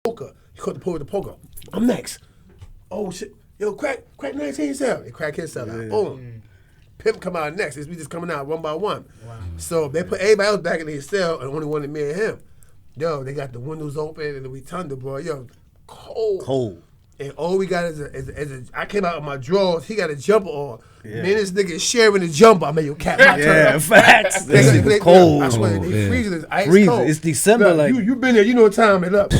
poker. He caught the poker with the poker. I'm next. Oh shit. Yo, crack 19 sell. They crack his sell out. Boom. Pimp come out next. We just coming out one by one. Wow. So they put everybody else back in their cell and only wanted me and him. Yo, they got the windows open and we thunder, bro. Yo, cold. And all we got is a I came out of my drawers. He got a jumper on. Me and this nigga sharing the jumper. I made your cat. Facts. This cold. I swear, they freezing. It's ice cold. It's December. Look, you been there. You know what time it up.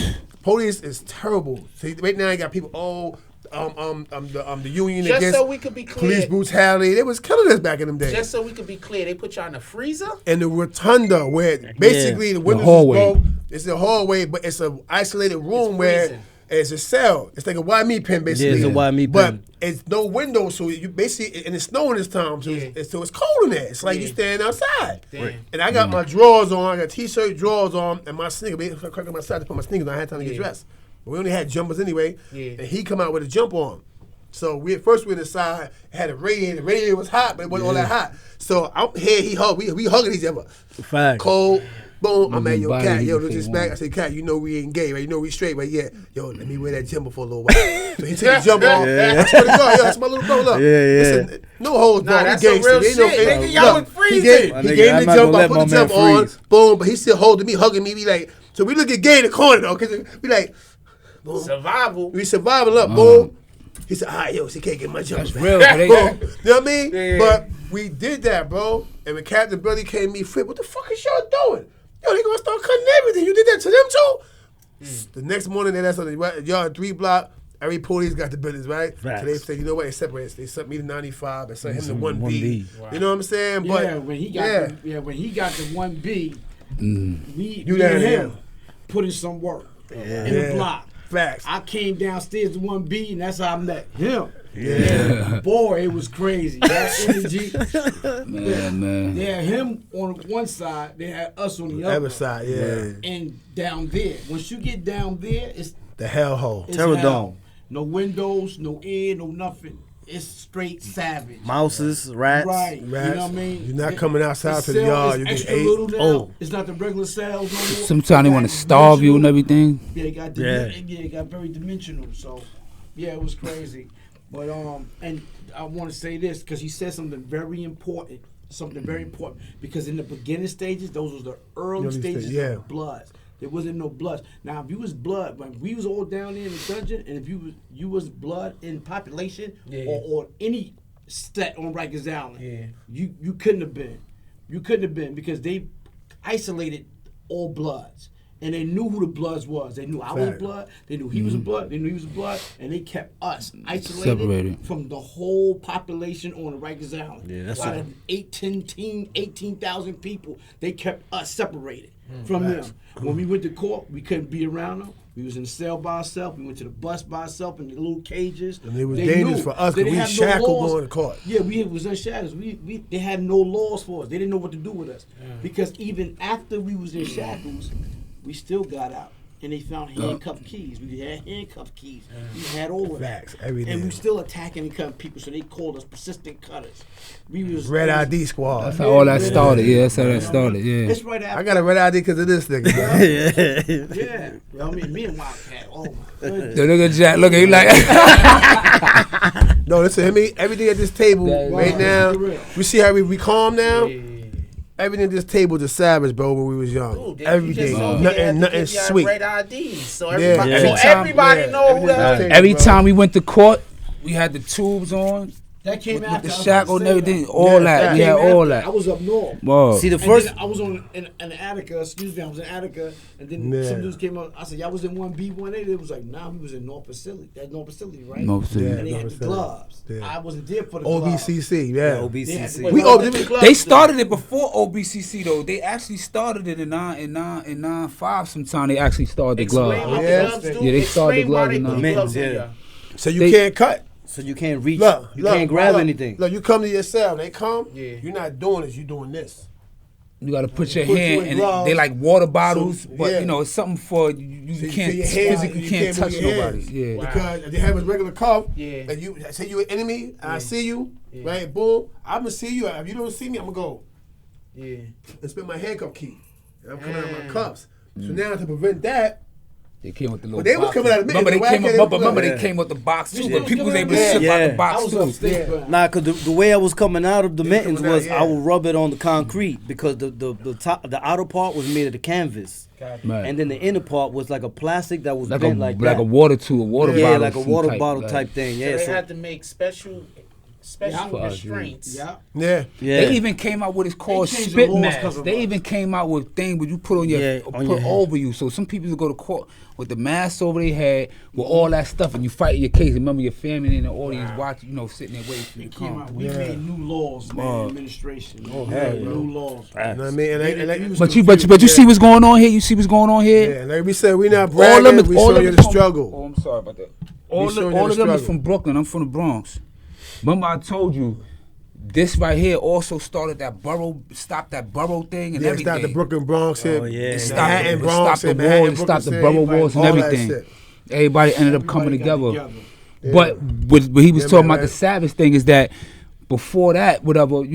Police is terrible. See, right now you got people. The union just against so we could be clear, police brutality. They was killing us back in them days. Just so we could be clear, they put you in the freezer? In the rotunda where basically the windows is broke. It's a hallway, but it's an isolated room where it's a cell. It's like a Y meat pen basically. Yeah, it's a Y meat pen. But it's no windows, so you basically, and it's snowing this time, so it's cold in there. It's like you standing outside. Damn. And I got my drawers on, I got t-shirt drawers on, and my sneakers. I cracked my side to put my sneakers on. I had time to get dressed. But we only had jumpers anyway, and he come out with a jumper on. So we were inside, had a radiator. The radiator was hot, but it wasn't all that hot. So out here, we hugging each other. Fact. Cold, boom, I'm at your cat. Yo, look this back. I said, cat, you know we ain't gay, right? You know we straight, right? Yeah. Yo, let me wear that jumper for a little while. So he took the jumper off. I swear to God, yo, that's my little bro. Look. Listen, no holds, bro. That's some real shit. Nigga, y'all was freezing. He gave me the jumper, I put the jumper on, boom, but he still holding me, hugging me. We like, so we look at gay in the corner, though, because we like, boom. Survival. We survival up, boom. He said, all right, yo, she can't get my jumper back. That's real. You know what I mean? Yeah. But we did that, bro. And when Captain Billy came to me, Flip, what the fuck is y'all doing? Yo, they gonna start cutting everything. You did that to them too? The next morning, that's on the yard 3 block. Every police got the business, right? Facts. So they said, you know what? They separated. They sent me to 95 and sent him to 1B. Wow. You know what I'm saying? Yeah, But when he got when he got to 1B, me You and down him put in some work in the block. Facts. I came downstairs to 1B, and that's how I met him. Yeah. Boy, it was crazy. That energy. Man. They had him on one side, they had us on the Other side, yeah. And down there. Once you get down there, it's The hellhole. Terror Dome. No windows, no air, no nothing. It's straight savage. Mouses, rats. Right. You know what I mean? You're not coming outside to the yard. You get ate. It's not the regular cells no more. Sometimes they want to starve you and everything. Yeah, it got very dimensional. So, yeah, it was crazy. But and I want to say this because he said something very important. Because in the beginning stages, those was the early stages of bloods. There wasn't no blood. Now, if you was blood, when we was all down there in the dungeon, and if you was blood in population or any stat on Rikers Island, you couldn't have been. You couldn't have been because they isolated all bloods. And they knew who the Bloods was. They knew I was blood. They knew he was a blood. They knew he was a blood. And they kept us isolated from the whole population on the Rikers Island. Yeah, that's right. 18,000 people. They kept us separated from them. When we went to court, we couldn't be around them. We was in the cell by ourselves. We went to the bus by ourselves in the little cages. And it was dangerous for us because we shackled going to court. Yeah, we was in shackles. They had no laws for us. They didn't know what to do with us. Because even after we was in shackles, we still got out, and they found handcuffed keys. We had handcuffed keys. We had all of that. Everything. And we still attacking and cutting people, so they called us persistent cutters. We was Red ID squad. That's how all that started. Yeah, that's how that started. Yeah. It's right after. I got a red ID because of this nigga. Yeah. I mean, me and Wildcat. Oh my goodness. The nigga Jack, look at you like. No, listen, everything at this table right now. We see how we calm now. Everything at this table was savage, bro, when we was young. Ooh, everything. Nothing sweet. Red IDs, so everybody know who that is. Every time we went to court, we had the tubes on. That came with out the shackle and everything, all that. We had all that. I was up north. Whoa. See the first. I was in Attica. Excuse me, I was in Attica, and then some dudes came up. I said, "Y'all was in 1B, 1A." They was like, "Nah, we was in North Facility. That's North Facility, right?" North Facility. And they had the gloves. I wasn't there for the OBCC, OBCC. They started it before OBCC though. They actually started it in 95 sometime. They actually started the gloves. They started the gloves in 9. So you can't cut. So you can't reach. You can't grab anything. Look, you come to your cell. They come. You're not doing this. You're doing this. You got to put your hand in it. They like water bottles, but you know it's something for you can't physically can't touch nobody. Yeah, because if they have a regular cuff, and you say you're an enemy, I see you, right? Boom, I'm gonna see you. If you don't see me, I'm gonna go. And spend my handcuff key. And I'm coming out of my cuffs. So now to prevent that, They came with the little. But they was box. coming out of the Remember Mittens. they came with the box too, Yeah. but people was able to Yeah. sip out the I box was too. upstate. Nah, cause the way I was coming out of the mittens coming out, was yeah. I would rub it on the concrete because the top, the outer part was made of the canvas, Right. and then the inner part was like a plastic that was like bent a like like that. a water bottle. Yeah, like a some water type, bottle like- type thing. So Yeah, they so had to make special restraints. Yeah. Yeah. yeah. They even came out with it's called changed the spit laws mask. 'cause of They us. even came out with thing where you put on your on put your head. over you. So some people go to court with the mask over their head with all that stuff, and you fight your case. Remember your family in the audience watching, sitting there waiting for you It to came come. out. We made new laws, man. Administration. hell yeah. New laws. You know what I mean? And But you see what's going on here. You see what's going on here. yeah, like we said, we not All bragging. them is- We all showing them you is the from- struggle. Oh, I'm sorry about that. showing you All the of them is struggle. from Brooklyn. I'm from the Bronx. Remember I told you, this right here also started that stopped that borough thing and Yeah, everything. stop the Brooklyn Bronx here. Oh, yeah. It It stopped Manhattan the, Bronx stopped the and Manhattan, wars, stopped the Brooklyn borough City, wars and all that everything. shit. Everybody ended up coming Everybody got together. But what he was Yeah, talking man, about the right. savage thing is that before that, whatever, if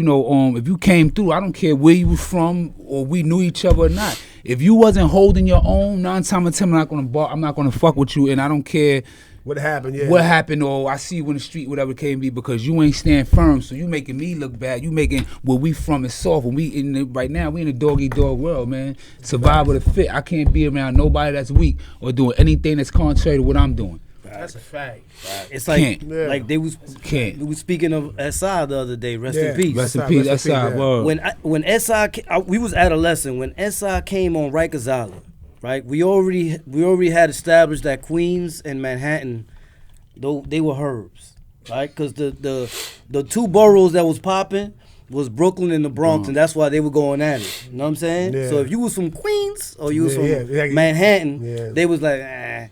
you came through, I don't care where you was from or we knew each other or not. If you wasn't holding your own, 9 times out of 10, I'm not gonna fuck with you, and I don't care What happened? Yeah. what happened or I see you in the street, whatever it can be, because you ain't stand firm. So you making me look bad. You making where we from is soft. When right now we in a dog eat dog world, man. Survival of the fit. I can't be around nobody that's weak or doing anything that's contrary to what I'm doing. That's a fact. It's like Can't. Yeah. like they was Can't. we was speaking of SI the other day. Rest Yeah. in peace. Rest in Rest peace. in That's peace, our yeah. word. When SI we was adolescent when SI came on Rikers Island, right? We already had established that Queens and Manhattan, though they were herbs, right? Because the two boroughs that was popping was Brooklyn and the Bronx, and that's why they were going at it. You know what I'm saying? Yeah. So if you was from Queens or you was Yeah, from yeah, like- Manhattan, Yeah. they was like, nah.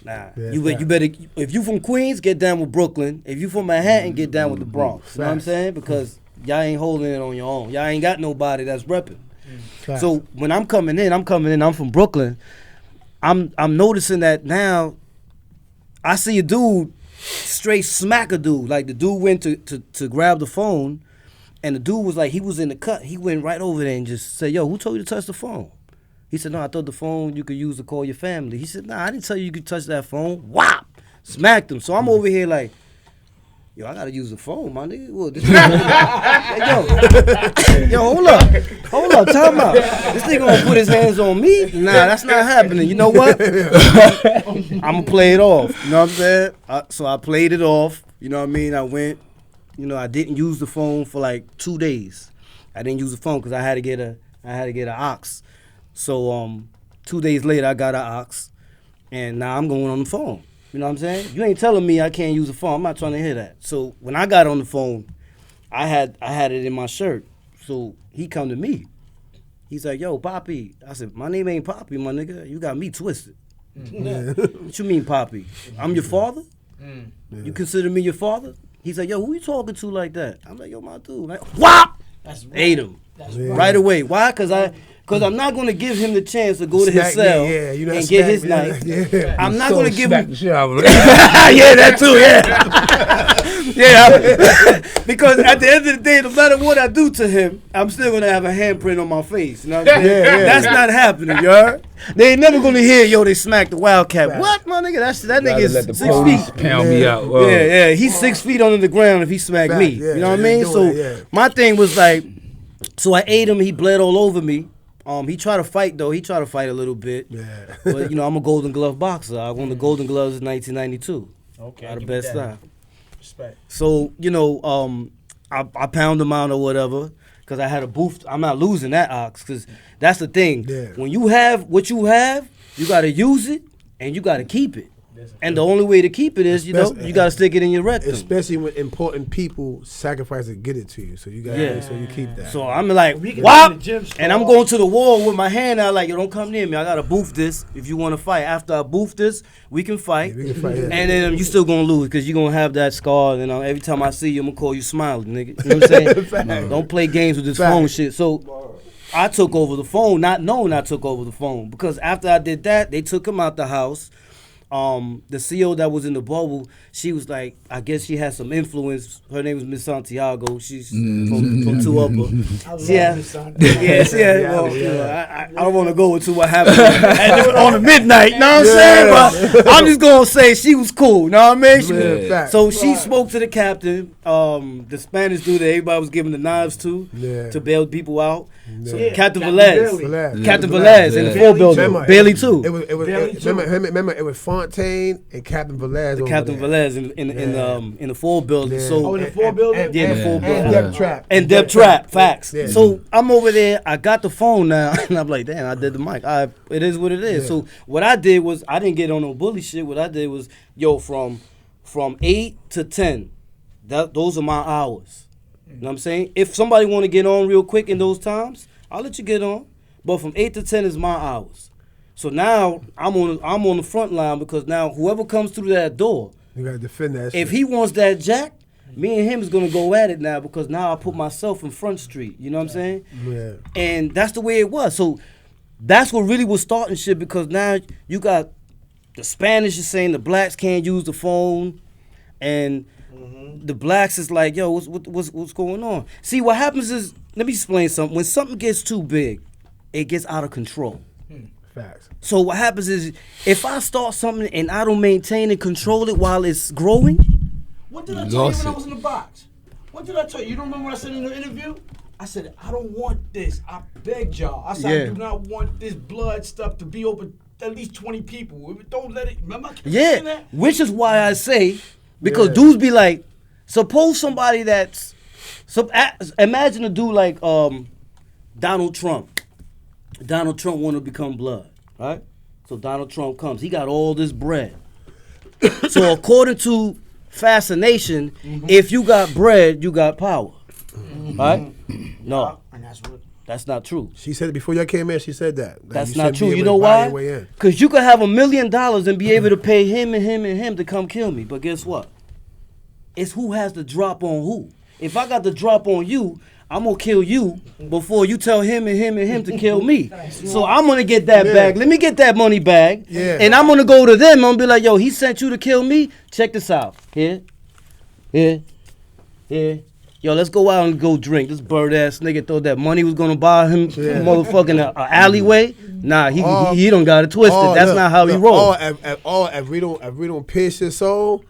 Yeah, you fact. better if you from Queens, get down with Brooklyn. If you from Manhattan, get down with the Bronx. You know what I'm Facts. saying? Because y'all ain't holding it on your own. Y'all ain't got nobody that's repping. Facts. So when I'm coming in, I'm from Brooklyn. I'm noticing that now I see a dude straight smack a dude. Like the dude went to grab the phone, and the dude was like, he was in the cut. He went right over there and just said, "Yo, who told you to touch the phone?" He said, "No, I thought the phone you could use to call your family." He said, "Nah, I didn't tell you could touch that phone." Whop! Smacked him. So I'm over here like, yo, I gotta use the phone, my nigga. What, this nigga, yo, hold up, time out. This nigga gonna put his hands on me? Nah, that's not happening. You know what? I'm gonna play it off. You know what I'm saying? So I played it off. You know what I mean? I went. I didn't use the phone for like 2 days. I didn't use the phone because I had to get an ox. So 2 days later, I got an ox, and now I'm going on the phone. You know what I'm saying? You ain't telling me I can't use the phone. I'm not trying to hear that. So when I got on the phone, I had it in my shirt. So he come to me. He's like, "Yo, Poppy." I said, "My name ain't Poppy, my nigga. You got me twisted." What you mean, Poppy? I'm your father? You consider me your father? He's like, "Yo, who you talking to like that?" I'm like, "Yo, my dude." Like, whop! That's right. Ate him. That's Right away. Why? Because I'm not going to give him the chance to go to his Smack me, cell yeah, you know, and get smack his me, knife. yeah. I'm not So going to give smack him. the shit out of it. Yeah, that too, yeah. Because at the end of the day, no matter what I do to him, I'm still going to have a handprint on my face. You know what I'm saying? Yeah. That's not happening, you heard? They ain't never going to hear, "Yo, they smacked the Wildcat." Right. What, my nigga? That nigga Gotta is let the 6 police feet. pound me out. Whoa. Yeah, he's 6 feet under the ground if he smacked me. Fact, yeah, You know what I yeah, mean? doing So it, yeah. my thing was like, so I ate him. He bled all over me. He tried to fight though. He tried to fight a little bit. Yeah. But I'm a Golden Glove boxer. I won the Golden Gloves in 1992. Okay. Out of give me best that. time. Respect. So I pound him out or whatever because I had a booth. I'm not losing that ox because that's the thing. Yeah. When you have what you have, you got to use it and you got to keep it. And the only way to keep it is, you got to stick it in your rectum. Especially when important people sacrifice to get it to you, so you got Yeah. so you keep that. So I'm like, We can whop, go to the gym and I'm store. going to the wall with my hand out like, "Yo, don't come near me. I got to boof this if you want to fight. After I boof this, we can fight. Yeah, we can fight, yeah. And then you still going to lose because you're going to have that scar. And every time I see you, I'm going to call you Smiley, nigga. You know what I'm saying? Don't play games with this Fact. phone shit. So I took over the phone, not knowing I took over the phone. Because after I did that, they took him out the house. the CEO that was in the bubble, she was like, I guess she had some influence. Her name was Miss Santiago. She's from 2 Upper. I love Miss Santiago. I don't want to go into what happened on the midnight. Know what I'm saying? But I'm just gonna say she was cool. Know what I mean? So she spoke to the captain, the Spanish dude that everybody was giving the knives to bail people out. So Captain Velez. Captain Velez in the 4 building. Bailey too. Remember, it was Fontaine and Captain Velez. Captain Velez in the 4 building. Yeah. So in the 4 building? Yeah, in the 4 building. And Dep Trap. And Dep Trap, facts. Yeah. So I'm over there. I got the phone now, and I'm like, damn, I did the mic. It is what it is. Yeah. So what I did was, I didn't get on no bully shit. What I did was, from 8 to 10, those are my hours. You know what I'm saying? If somebody want to get on real quick in those times, I'll let you get on. But from 8 to 10 is my hours. So now I'm on the front line, because now whoever comes through that door, you gotta defend that shit. if he wants that jack, me and him is gonna go at it now, because now I put myself in Front Street. You know what I'm saying? Yeah. And that's the way it was. So that's what really was starting shit, because now you got the Spanish is saying the blacks can't use the phone, and the blacks is like, yo, what's going on? See, what happens is, let me explain something. When something gets too big, it gets out of control. Facts. So what happens is, if I start something and I don't maintain and control it while it's growing. What did I tell you when I was in the box? What did I tell you? You don't remember what I said in the interview? I said, I don't want this. I begged y'all. I said, I do not want this blood stuff to be over at least 20 people. Don't let it. Remember I kept saying that? Which is why I say, because dudes be like, suppose somebody that's, imagine a dude like Donald Trump. Donald Trump want to become blood, right? So Donald Trump comes. He got all this bread. So according to Fascination, if you got bread, you got power, right? No, and that's not true. She said it before y'all came in. She said that. That's not true. You know why? Because you could have $1 million and be able to pay him and him and him to come kill me. But guess what? It's who has the drop on who. If I got the drop on you, I'm going to kill you before you tell him and him and him to kill me. So I'm going to get that bag. Let me get that money bag. Yeah. And I'm going to go to them. I'm going to be like, yo, he sent you to kill me? Check this out. Here. Yo, let's go out and go drink. This bird-ass nigga thought that money was going to buy him motherfucking alleyway. Nah, he don't got it twisted. That's not how he roll. If we don't pierce your soul,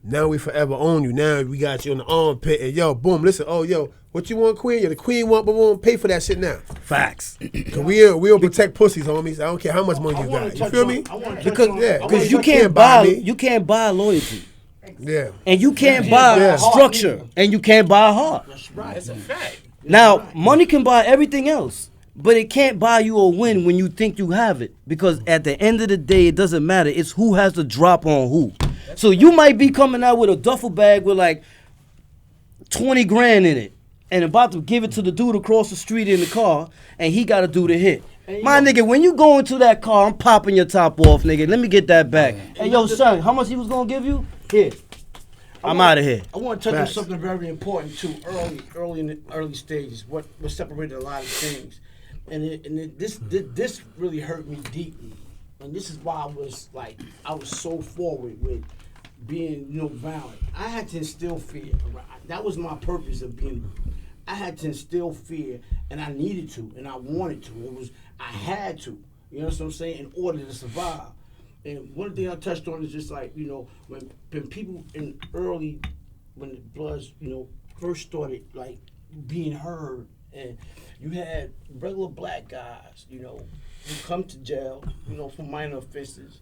now we forever own you. Now we got you in the armpit. And yo, boom, listen. Oh, yo, what you want, queen? Yeah, the queen want, but we won't pay for that shit now. Facts. Cause we'll protect pussies, homies. I don't care how much money you got. You feel me? Because you can't buy loyalty. Yeah. And you can't buy structure. And you can't buy heart. That's right. That's a fact. Now, money can buy everything else, but it can't buy you a win when you think you have it. Because at the end of the day, it doesn't matter. It's who has the drop on who. So you might be coming out with a duffel bag with like 20 grand in it and about to give it to the dude across the street in the car, and he got to do the hit. My nigga, when you go into that car, I'm popping your top off, nigga. Let me get that back. Hey, yo, son, how much he was going to give you? Here. I'm out of here. I want to touch on something very important too. Early in the early stages, what separated a lot of things, and this really hurt me deeply, and this is why I was so forward with being violent. I had to instill fear. That was my purpose of being. I had to instill fear, and I needed to, and I wanted to. I had to. You know what I'm saying? In order to survive. And one thing I touched on is just like, when people when the Bloods, first started like being heard, and you had regular black guys, who come to jail, for minor offenses,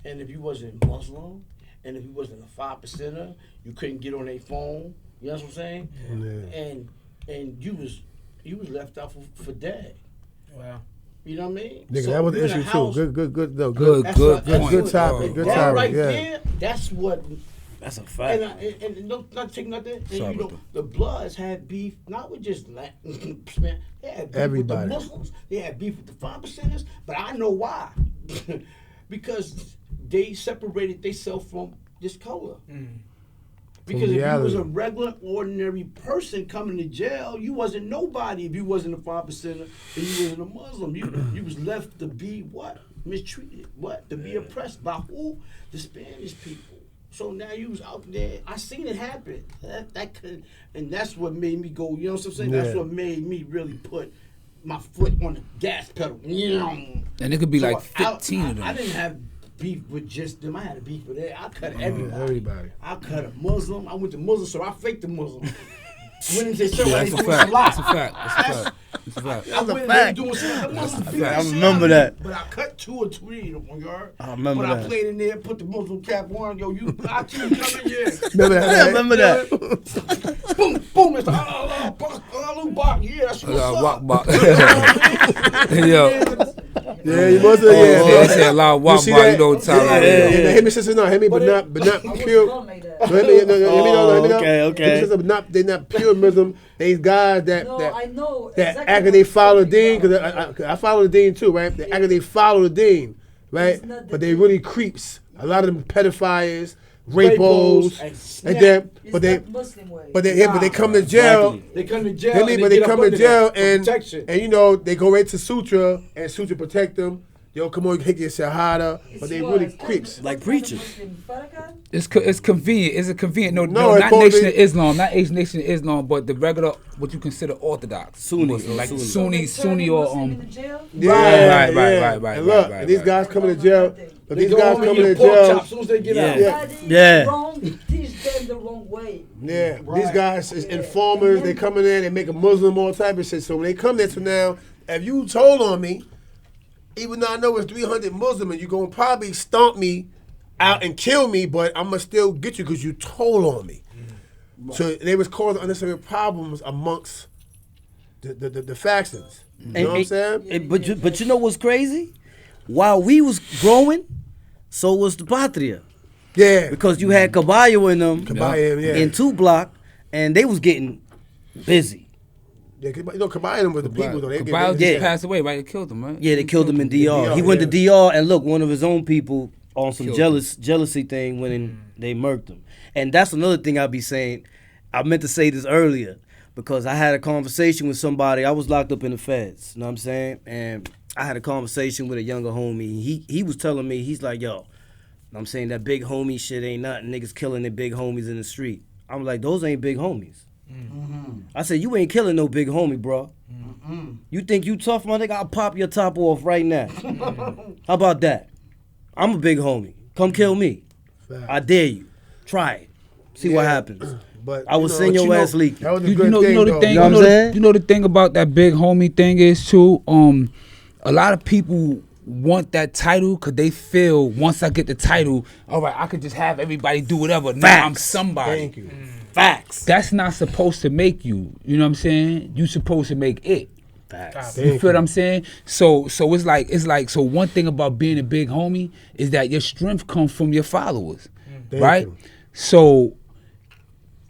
and if you wasn't Muslim, and if you wasn't a 5%er, you couldn't get on their phone. You know what I'm saying? Yeah. And you was left out for dead. Wow. You know what I mean? Nigga, that was the issue too. Good though. Good topic. Good topic. Right yeah. there, that's a fact. And not take nothing. And the Bloods had beef, not with just Latin, man. They had beef Everybody. with the Muslims. They had beef with the 5%ers. But I know why. Because they separated themselves from this color. Because if you was a regular, ordinary person coming to jail, you wasn't nobody if you wasn't a 5%er and you wasn't a Muslim. You was left to be what? mistreated. What? To be oppressed by who? The Spanish people. So now you was out there. I seen it happen. That could, and that's what made me go. You know what I'm saying? That's what made me really put my foot on the gas pedal. And it could be So like 15 of them. I didn't have beef with just them. I had a beef with it. I cut everybody. I cut a Muslim. I went to Muslim, so I faked the Muslim. Went into show That's a fact. That's a fact. That's a fact. That's a fact. I went in doing something. I remember that. But I cut 2 or 3 of them, yard. I remember but that. I played in there, put the Muslim cap on. Yo, I keep coming here. Remember that? I remember that. Boom, boom. It's Allah, yeah, that's what's up. Yo. Yeah, you must have. They say a lot of walk by, you know what time that is. Hit me, sister, no, hit me, but not pure. No, hit me, no. Okay. They're not pure Muslim. These guys that I know that exactly act like they follow the deen, because I follow the deen too, right? They act like they follow the deen, right? It's not the But they deen. really creeps. A lot of them pedophiles, rapos, and then It's but they not Muslim way. but they come to jail. They come to jail. Hit me, and but they get come up to under jail that for and protection. you know they go right to Sutra and Sutra protect them. Yo, come on, you hit your shahada, but they really creeps. Like preachers. It's convenient. It's a convenient. No, No, not it's Nation of Islam, not Nation of Islam, but the regular, what you consider Orthodox. Sunni. Muslim, like Sunni. Sunni or Yeah, Right. And look, right. and these guys coming to jail. But They these go guys home and coming to eat pork jail. chops as soon as they get out. Yeah. Wrong, teach them the wrong way. Yeah, these guys is informers. They coming in, they make a Muslim, all type of shit. So when they come there to now, if you told on me, even though I know it's 300 Muslim, and you're gonna probably stomp me out and kill me, but I'm gonna still get you because you told on me. So they was causing unnecessary problems amongst the factions. You know what I'm saying? But you know what's crazy? While we was growing, so was the Patria. Yeah. Because you had Caballo in them Caballo, in 2 block, and they was getting busy. Yeah, you know, combining them with the people, though. Caballo just passed away, right? They killed him, right? Yeah, they killed him in DR. He went to DR, and look, one of his own people on some jealousy thing went and they murked him. And that's another thing I'll be saying. I meant to say this earlier because I had a conversation with somebody. I was locked up in the feds, you know what I'm saying? And I had a conversation with a younger homie. He was telling me, he's like, yo, I'm saying that big homie shit ain't nothing. Niggas killing their big homies in the street. I'm like, those ain't big homies. I said, you ain't killing no big homie, bro. You think you tough, my nigga? I'll pop your top off right now. How about that? I'm a big homie. Come kill me. I dare you. Try it. See what happens. But I will send your ass leaking. That was a You good know thing, the though. thing. You know what I'm saying? You know the thing about that big homie thing is too. A lot of people want that title because they feel once I get the title, all right, I could just have everybody do whatever. Now I'm somebody. Thank you. Facts. That's not supposed to make you. You know what I'm saying? You supposed to make it. Facts. You feel what I'm saying? So it's like so one thing about being a big homie is that your strength comes from your followers. Right? you. So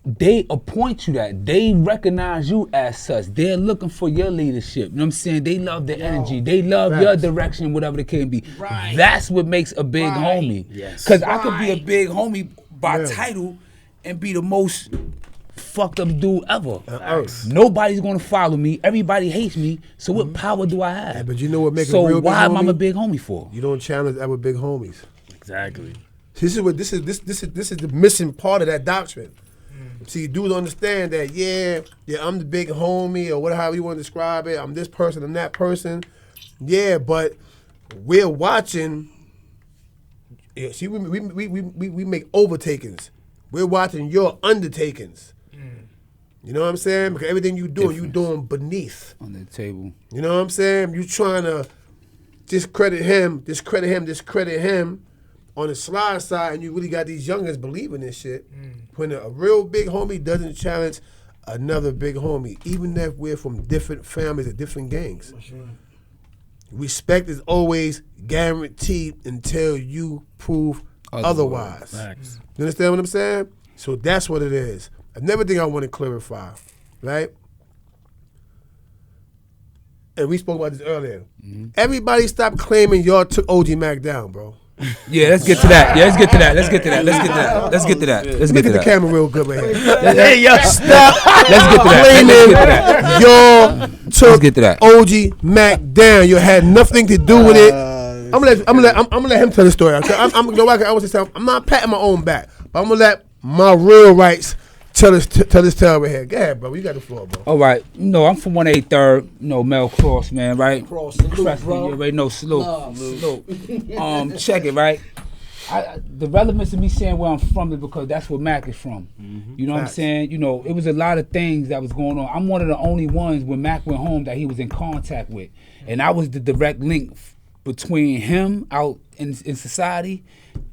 they appoint you that. They recognize you as such. They're looking for your leadership. You know what I'm saying? They love the energy. They love your direction, whatever it can be. Right. That's what makes a big homie. Yes. Because I could be a big homie by title and be the most fucked up dude ever. Nobody's gonna follow me. Everybody hates me. So what power do I have? Yeah, but you know what makes so a real big why am I a homie? big homie for? You don't challenge that with big homies. Exactly. This is the missing part of that doctrine. See, dudes understand that, yeah, I'm the big homie or whatever you want to describe it. I'm this person, I'm that person. Yeah, but we're watching. Yeah, see, we make overtakings. We're watching your undertakings. You know what I'm saying? Because everything you doing, you doing beneath. On the table. You know what I'm saying? You trying to discredit him on the slide side, and you really got these youngins believing this shit. When a real big homie doesn't challenge another big homie, even if we're from different families or different gangs. Respect is always guaranteed until you prove otherwise. Facts. You understand what I'm saying? So that's what it is. Another thing I want to clarify, right? And we spoke about this earlier. Everybody stop claiming y'all took OG Mack down, bro. Yeah, let's get to that. Yeah, let's get to that. Let's get to that. Let's get to Look at the that. camera real good right here. Hey, yo, stop. Let's get to that. Claiming y'all Let's took get to that. OG Mack down. You had nothing to do with it. gonna let him tell the story. I'm not patting my own back, but I'm gonna let my real rights tell this tale right here. Go ahead, bro. You got the floor, bro. All right. No, I'm from 183rd. Mel Cross, man. Right. Cross, salute, bro. You already know, salute. Check it, right. The relevance of me saying where I'm from is because that's where Mack is from. You know what I'm saying? You know, it was a lot of things that was going on. I'm one of the only ones when Mack went home that he was in contact with. And I was the direct link between him out in society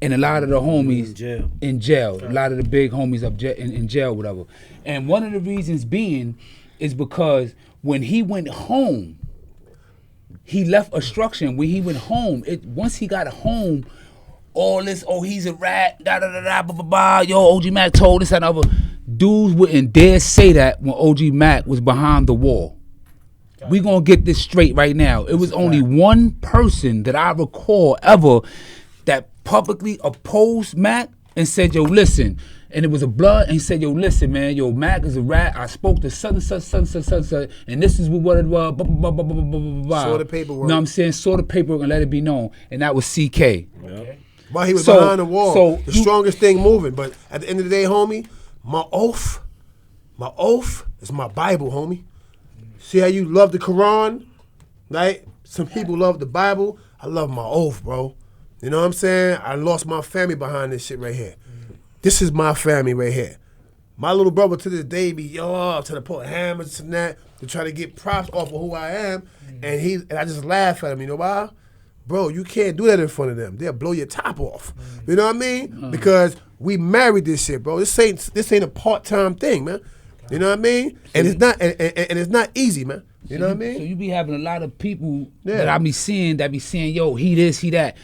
and a lot of the homies in jail. A lot of the big homies up in jail, whatever. And one of the reasons being is because when he went home, he left a structure. When he went home, once he got home, all this, he's a rat, blah, blah, blah, yo, OG Mack told this and other. Dudes wouldn't dare say that when OG Mack was behind the wall. We gonna get this straight right now. It was only one person that I recall ever that publicly opposed Mack and said, yo, listen. And it was a blood, and he said, yo, listen, man, yo, Mack is a rat. I spoke to such, and this is what it was, blah, blah, blah, blah, blah, blah, blah. Saw the paperwork. You know what I'm saying? Saw the paperwork and let it be known. And that was CK. Okay. While he was behind the wall, the strongest thing moving. But at the end of the day, homie, my oath is my Bible, homie. See how you love the Quran, right? Some people love the Bible. I love my oath, bro. You know what I'm saying? I lost my family behind this shit right here. This is my family right here. My little brother to this day be, trying to put hammers and that to try to get props off of who I am. And I just laugh at him, you know why? Bro, you can't do that in front of them. They'll blow your top off. You know what I mean? Because we married this shit, bro. This ain't a part-time thing, man. You know what I mean? And it's not and it's not easy, man. You know what I mean? So you be having a lot of people that I be seeing yo, he this, he that.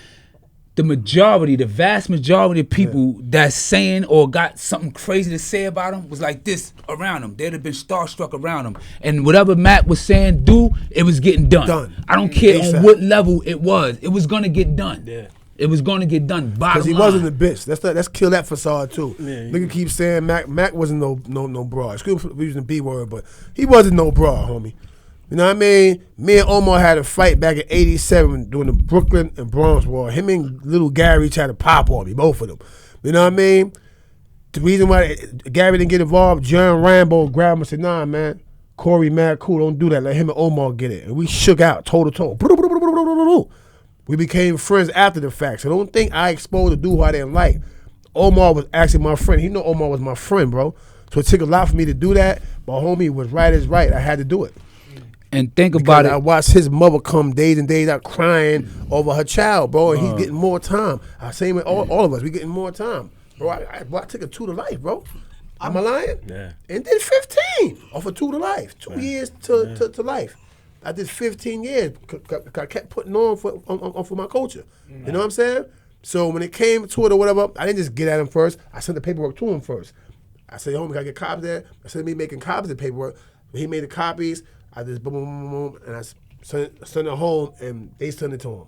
The vast majority of people that's saying or got something crazy to say about him was like this around him. They'd have been starstruck around him. And whatever Mack was saying it was getting done. I don't care on what level it was going to get done. Yeah. It was going to get done. Because he wasn't a bitch. Let's kill that facade too. Yeah, nigga keep saying Mack wasn't no bra. Excuse me for using the B word, but he wasn't no bra, homie. You know what I mean? Me and Omar had a fight back in '87 during the Brooklyn and Bronx War. Him and little Gary tried to pop on me, both of them. You know what I mean? The reason why Gary didn't get involved, John Rambo grabbed him and said, nah, man, Corey, mad cool, don't do that. Let him and Omar get it. And we shook out, toe to toe. We became friends after the fact. So don't think I exposed a dude who I didn't like. Omar was actually my friend. He know Omar was my friend, bro. So it took a lot for me to do that. My homie was right as right. I had to do it. And think about it. I watched his mother come days and days out crying over her child, bro, and he's getting more time. Same with all of us. We getting more time. Bro, I took a 2 to life, bro. Am I lying? Yeah. And did 15 off of 2 to life. 2 years to life. I did 15 years. I kept putting on for my culture. You know what I'm saying? So when it came to it or whatever, I didn't just get at him first. I sent the paperwork to him first. I said, homie, gotta get copies there. Instead of me making copies of the paperwork, when he made the copies, I just boom, boom, boom, boom, and I sent it home, and they sent it to him.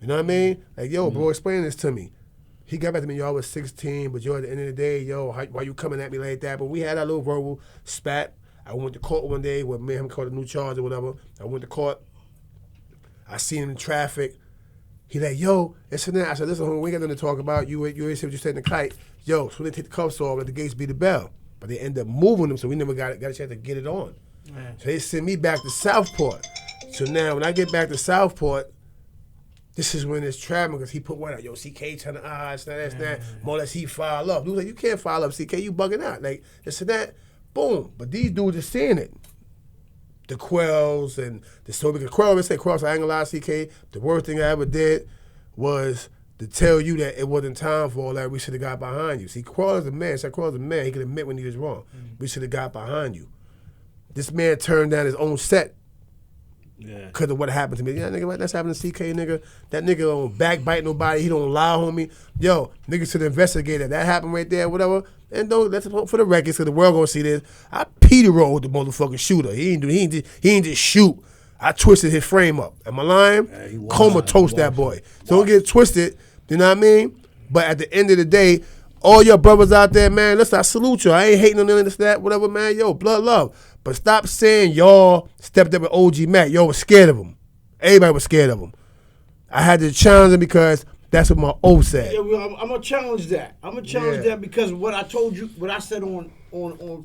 You know what I mean? Like, yo, bro, explain this to me. He got back to me, yo, I was 16, but yo, at the end of the day, yo, why you coming at me like that? But we had our little verbal spat. I went to court one day where me and him caught a new charge or whatever. I went to court. I seen him in traffic. He like, yo, it's in there. I said, listen, homie, we ain't got nothing to talk about. You already said what you said in the kite. Yo, so they take the cuffs off, let the gates be the bell. But they end up moving them, so we never got a chance to get it on. So they sent me back to Southport. So now when I get back to Southport, this is when it's traveling because he put one out. Yo, CK trying to that's that. More or less he file up. Dude like, you can't file up, CK. You bugging out. Like this and that. Boom. But these dudes are seeing it. The Quells and the Soviet Quell. They say Quells. I ain't gonna lie, CK. The worst thing I ever did was to tell you that it wasn't time for all that. We should have got behind you. See, Quell is a man. Quell is a man. He could admit when he was wrong. We should have got behind you. This man turned down his own set because of what happened to me. Yeah, nigga, that's happened to CK, nigga. That nigga don't backbite nobody. He don't lie on me. Yo, niggas should investigate that. That happened right there, whatever. And don't let's for the records, because the world gonna see this. I Peter rolled the motherfucking shooter. He ain't just shoot. I twisted his frame up. Am I lying? Comatose that boy. So don't get twisted. You know what I mean? But at the end of the day, all your brothers out there, man, listen, I salute you. I ain't hating on none of this, that, whatever, man. Yo, blood love. But stop saying y'all stepped up with OG Mack. Y'all was scared of him. Everybody was scared of him. I had to challenge him because that's what my oath said. Yeah, well, I'm gonna challenge that. I'm gonna challenge that because what I told you, what I said on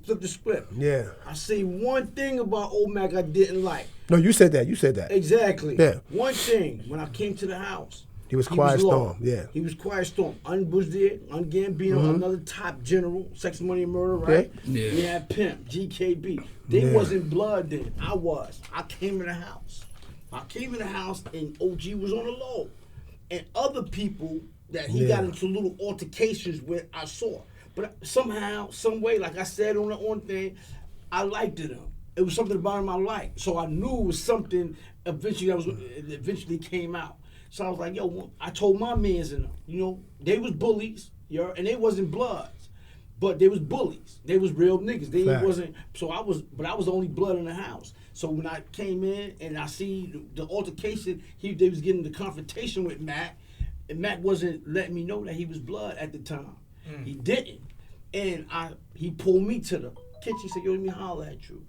Flip the Script. Yeah. I see one thing about old Mac I didn't like. No, you said that. You said that. Exactly. Yeah. One thing, when I came to the house, He was Quiet Storm. Yeah. He was Quiet Storm. Unbuzzed, Ungambino, another top general, Sex, Money, and Murder, right? Yeah. We had Pimp, GKB. They wasn't blood then. I was. I came in the house. And OG was on the low. And other people that he got into little altercations with, I saw. But somehow, some way, like I said on the thing, I liked it. It was something about him I liked. So I knew it was something eventually came out. So I was like, yo, I told my mans in them, you know, they was bullies, and they wasn't bloods, but they was bullies. They was real niggas. They wasn't. So I was the only blood in the house. So when I came in and I see the altercation, they was getting the confrontation with Mack, and Mack wasn't letting me know that he was blood at the time. He didn't, and he pulled me to the kitchen. He said, yo, let me holler at you.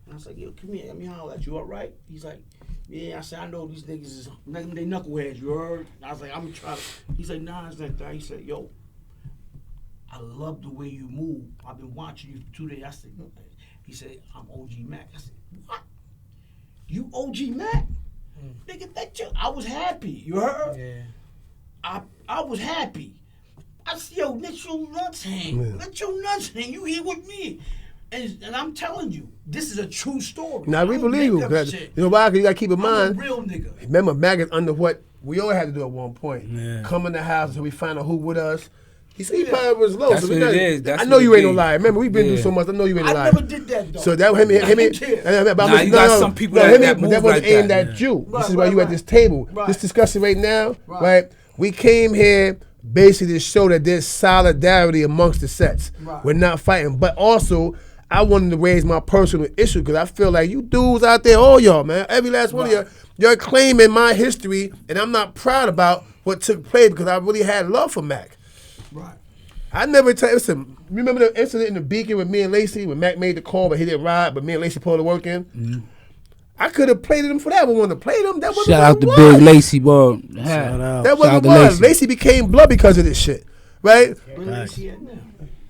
And I was like, yo, come here, let me holler at you, all right? He's like, yeah. I said, I know these niggas is, they knuckleheads, you heard? I was like, I'm gonna try to. He's like, nah, it's not that. He said, yo, I love the way you move. I've been watching you for 2 days. I said, no. He said, I'm OG Mack. I said, what? You OG Mack? Nigga, that you. I was happy, you heard? Yeah. I was happy. I said, yo, let your nuts hang. Yeah. Let your nuts hang. You here with me. And I'm telling you, this is a true story. Now, we believe you. You know why? Because you got to keep in mind. I'm a real nigga. Remember, Mack is under what we all had to do at one point. Yeah. Come in the house until we find out who with us. He said he probably was low. That's what it is. I know you ain't gonna lie. Remember, we've been through so much. I know you ain't gonna lie. I never did that, though. So that him. Nah, you got some people that move that wasn't aimed at you. Right, this is why you at this table. This discussion right now, right? We came here basically to show that there's solidarity amongst the sets. Right. We're not fighting, but also I wanted to raise my personal issue because I feel like you dudes out there, all y'all, man, every last one of you're claiming my history, and I'm not proud about what took place because I really had love for Mack. Right. I never tell you. Listen, remember the incident in the Beacon with me and Lacey when Mack made the call, but he didn't ride, but me and Lacey pulled the work in? Mm-hmm. I could have played him for that, but wanted to play them. That wasn't Shout out to Big Lacey, bro. That wasn't what. Lacey became blood because of this shit, right?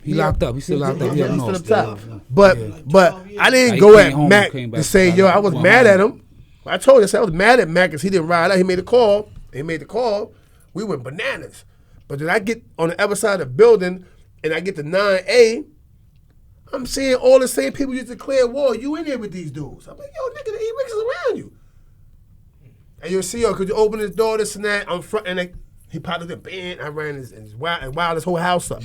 He locked up. He still locked up. He's still up top. But I didn't go at Mack to say, yo, I was mad at him. I told you, I was mad at Mack because he didn't ride out. He made a call. We went bananas. But then I get on the other side of the building and I get to 9A. I'm seeing all the same people used to declare war. You in there with these dudes. I'm like, yo, nigga, the E-Rigs is around you. And you'll see, yo, could you open his door, this and that? I'm front, and he popped up the band. I ran his wild his whole house up.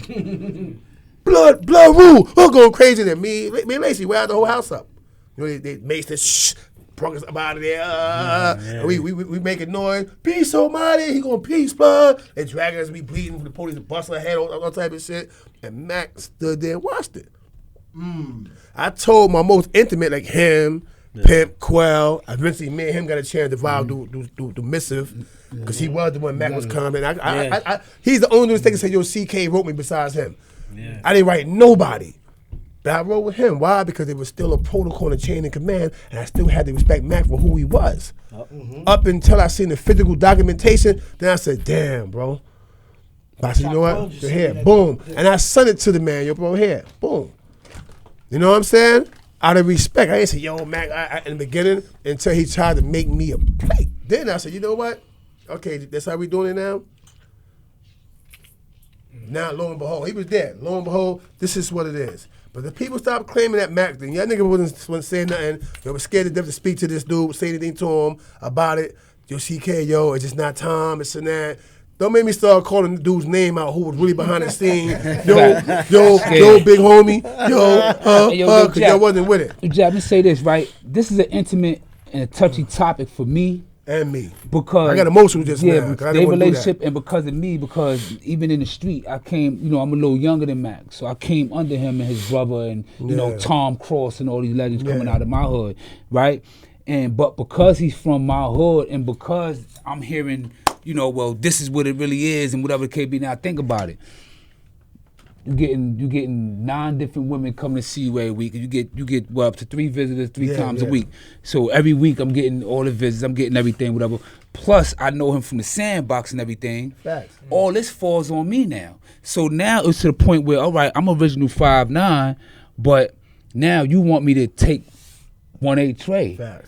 blood rule. Oh, going crazy there. Me and Lacey wild the whole house up. You know, they made this shh, brought us up out of there. And we making noise. Peace, Almighty. He going peace, blood. They dragging us, we bleeding for the police to bust our head, all type of shit. And Mack stood there and watched it. I told my most intimate, like him, Pimp, Quell. Eventually, me and him got a chance to vibe do missive because he was the one Mack was coming. He's the only one that said, yo, CK wrote me besides him. Yeah. I didn't write nobody. But I wrote with him. Why? Because there was still a protocol and a chain of command, and I still had to respect Mack for who he was. Up until I seen the physical documentation, then I said, damn, bro. But I said, you know what? Here, boom. And I sent it to the man, yo, bro, here, boom. You know what I'm saying? Out of respect. I didn't say, yo, Mack, in the beginning, until he tried to make me a plate. Then I said, you know what? Okay, that's how we doing it now? Now, lo and behold, he was dead. Lo and behold, this is what it is. But the people stopped claiming that Mack thing. Y'all nigga wasn't saying nothing. They were scared to death to speak to this dude, say anything to him about it. Yo, CK, yo, it's just not time, it's and that. Don't make me start calling the dude's name out who was really behind the scene. Yo, big homie. Yo, because y'all wasn't with it. Jack, let me say this, right? This is an intimate and a touchy topic for me. And me. Because I got emotional just now. Their relationship and because of me, because even in the street, I came, I'm a little younger than Mack. So I came under him and his brother and, Tom Cross and all these legends coming out of my hood, right? But because he's from my hood and because I'm hearing, well, this is what it really is and whatever it can be now, think about it. You getting 9 different women coming to see you every week. You get well up to 3 visitors 3 times a week. So every week I'm getting all the visits. I'm getting everything, whatever. Plus I know him from the sandbox and everything. Facts. All this falls on me now. So now it's to the point where, all right, I'm original 5'9", but now you want me to take 1/8 Trey. Facts.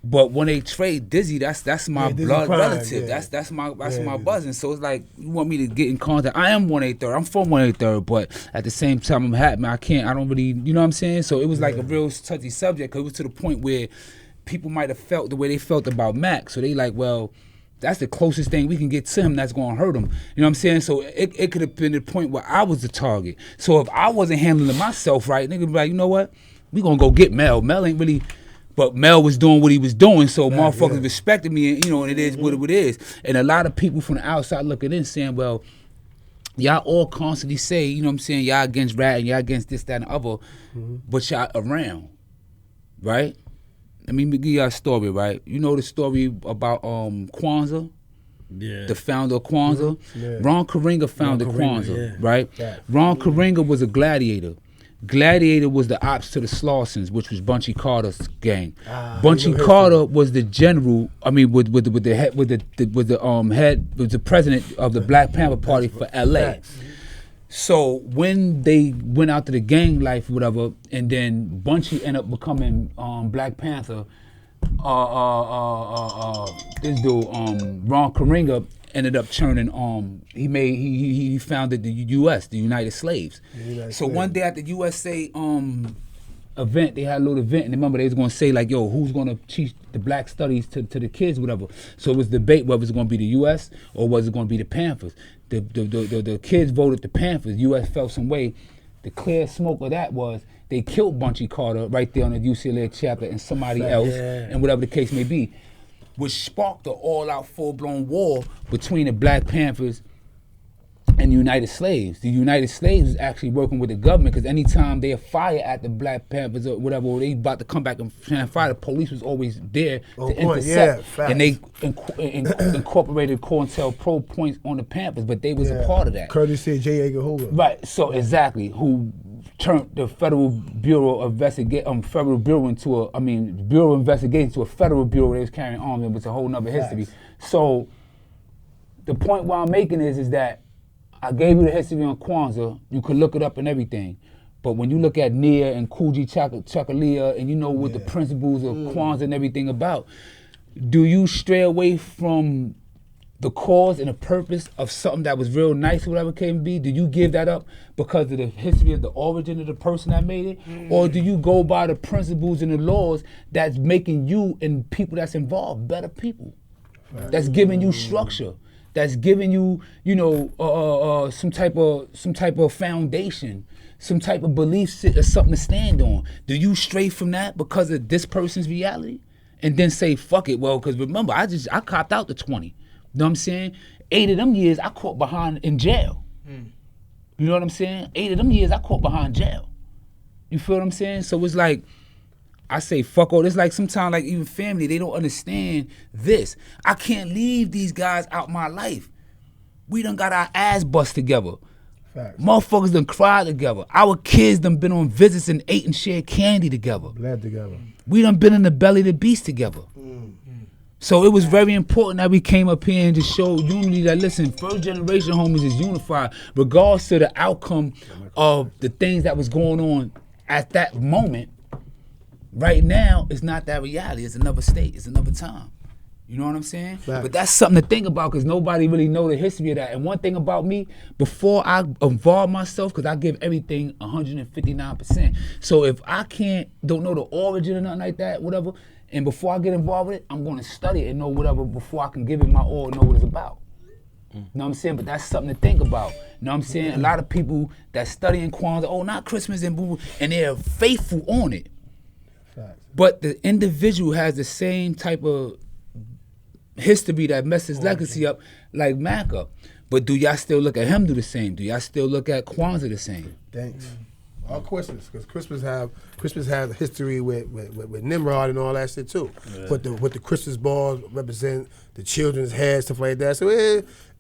But 1/8 Trey, Dizzy, that's my Dizzy blood Prime, relative. yeah. That's my buzzing. So it's like you want me to get in contact. I am 1/8 third. I'm from 1/8 third, but at the same time I'm happy. I don't really, you know what I'm saying? So it was like a real touchy subject because it was to the point where people might have felt the way they felt about Mack. So they like, well, that's the closest thing we can get to him that's gonna hurt him. You know what I'm saying? So it could have been the point where I was the target. So if I wasn't handling myself right, nigga be like, you know what? We gonna go get Mel. Mel ain't really. But Mel was doing what he was doing, so motherfuckers respected me, and, you know, and it is what it is. And a lot of people from the outside looking in saying, well, y'all all constantly say, you know what I'm saying, y'all against rat and y'all against this, that, and the other, but y'all around, right? Let me give y'all a story, right? You know the story about Kwanzaa? Yeah. The founder of Kwanzaa? Yeah. Ron Karenga founded Karenga, Kwanzaa, yeah. right? Yeah. Ron Karenga was a gladiator. Gladiator was the ops to the Slausons, which was Bunchy Carter's gang. Bunchy Carter was the general. I mean, was the president of the Black Panther Party for L.A. So when they went out to the gang life, whatever, and then Bunchy ended up becoming Black Panther. This dude, Ron Karenga, ended up churning. He founded the U.S., the United Slaves. One day at the USA event, they had a little event, and remember they was gonna say like, yo, who's gonna teach the black studies to the kids, whatever. So it was debate whether it was gonna be the U.S. or was it gonna be the Panthers. The kids voted the Panthers. U.S. felt some way. The clear smoke of that was they killed Bunchy Carter right there on the UCLA chapter and somebody else, and whatever the case may be, which sparked an all-out full-blown war between the Black Panthers and the United Slaves. The United Slaves is actually working with the government because anytime they fire at the Black Panthers or whatever, or they about to come back and fire, the police was always there to intercept. And they incorporated COINTELPRO points on the Panthers, but they was a part of that. Courtesy J. Edgar Hoover. Right, so exactly, who turned the Federal Bureau of Investigation Bureau of Investigation to a Federal Bureau. They was carrying arms, and it's a whole nother history. So the point why I'm making is that I gave you the history on Kwanzaa. You could look it up and everything. But when you look at Nia and Kuji Chakalia and you know what the principles of Kwanzaa and everything about, do you stray away from the cause and the purpose of something that was real nice or whatever it can be? Do you give that up because of the history of the origin of the person that made it? Or do you go by the principles and the laws that's making you and people that's involved better people? That's giving you structure. That's giving you, you know, some type of foundation, some type of belief, something to stand on. Do you stray from that because of this person's reality, and then say fuck it? Well, because remember, I copped out the 20. You know what I'm saying? 8 of them years I caught behind in jail. You know what I'm saying? 8 of them years I caught behind jail. You feel what I'm saying? So it's like, I say fuck all. It's like sometimes like even family, they don't understand this. I can't leave these guys out my life. We done got our ass bust together. Facts. Motherfuckers done cried together. Our kids done been on visits and ate and shared candy together. Glad together. We done been in the belly of the beast together. So it was very important that we came up here and just showed unity that, listen, first generation homies is unified, regardless of the outcome of the things that was going on at that moment. Right now, it's not that reality. It's another state. It's another time. You know what I'm saying? Right. But that's something to think about because nobody really know the history of that. And one thing about me, before I involve myself, because I give everything 159%. So if I don't know the origin or nothing like that, whatever, and before I get involved with it, I'm going to study it and know whatever before I can give it my all and know what it's about. You know what I'm saying? But that's something to think about. You know what I'm saying? A lot of people that studying Kwanzaa, not Christmas and boo, and they're faithful on it. But the individual has the same type of history that messed his legacy up like Mack up. But do y'all still look at him do the same? Do y'all still look at Kwanzaa the same? Thanks. All Christmas, because Christmas has a history with Nimrod and all that shit too. Yeah. What the Christmas balls represent, the children's head, stuff like that. So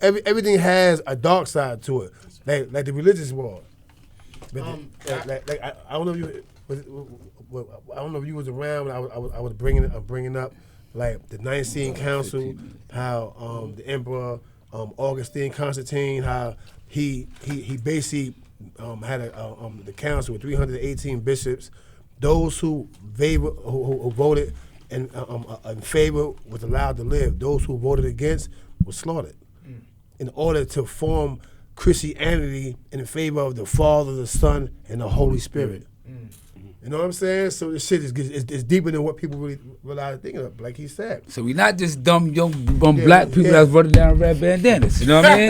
everything has a dark side to it, like the religious wall. I don't know if you. I don't know if you was around when I was bringing up like the Nicene Council, how the Emperor Augustine Constantine, how he basically had the council with 318 bishops. Those who voted in favor was allowed to live. Those who voted against were slaughtered. In order to form Christianity in favor of the Father, the Son, and the Holy Spirit. You know what I'm saying? So this shit is deeper than what people really are thinking of, like he said. So we not just dumb young black people that's running down red bandanas. You know what I mean?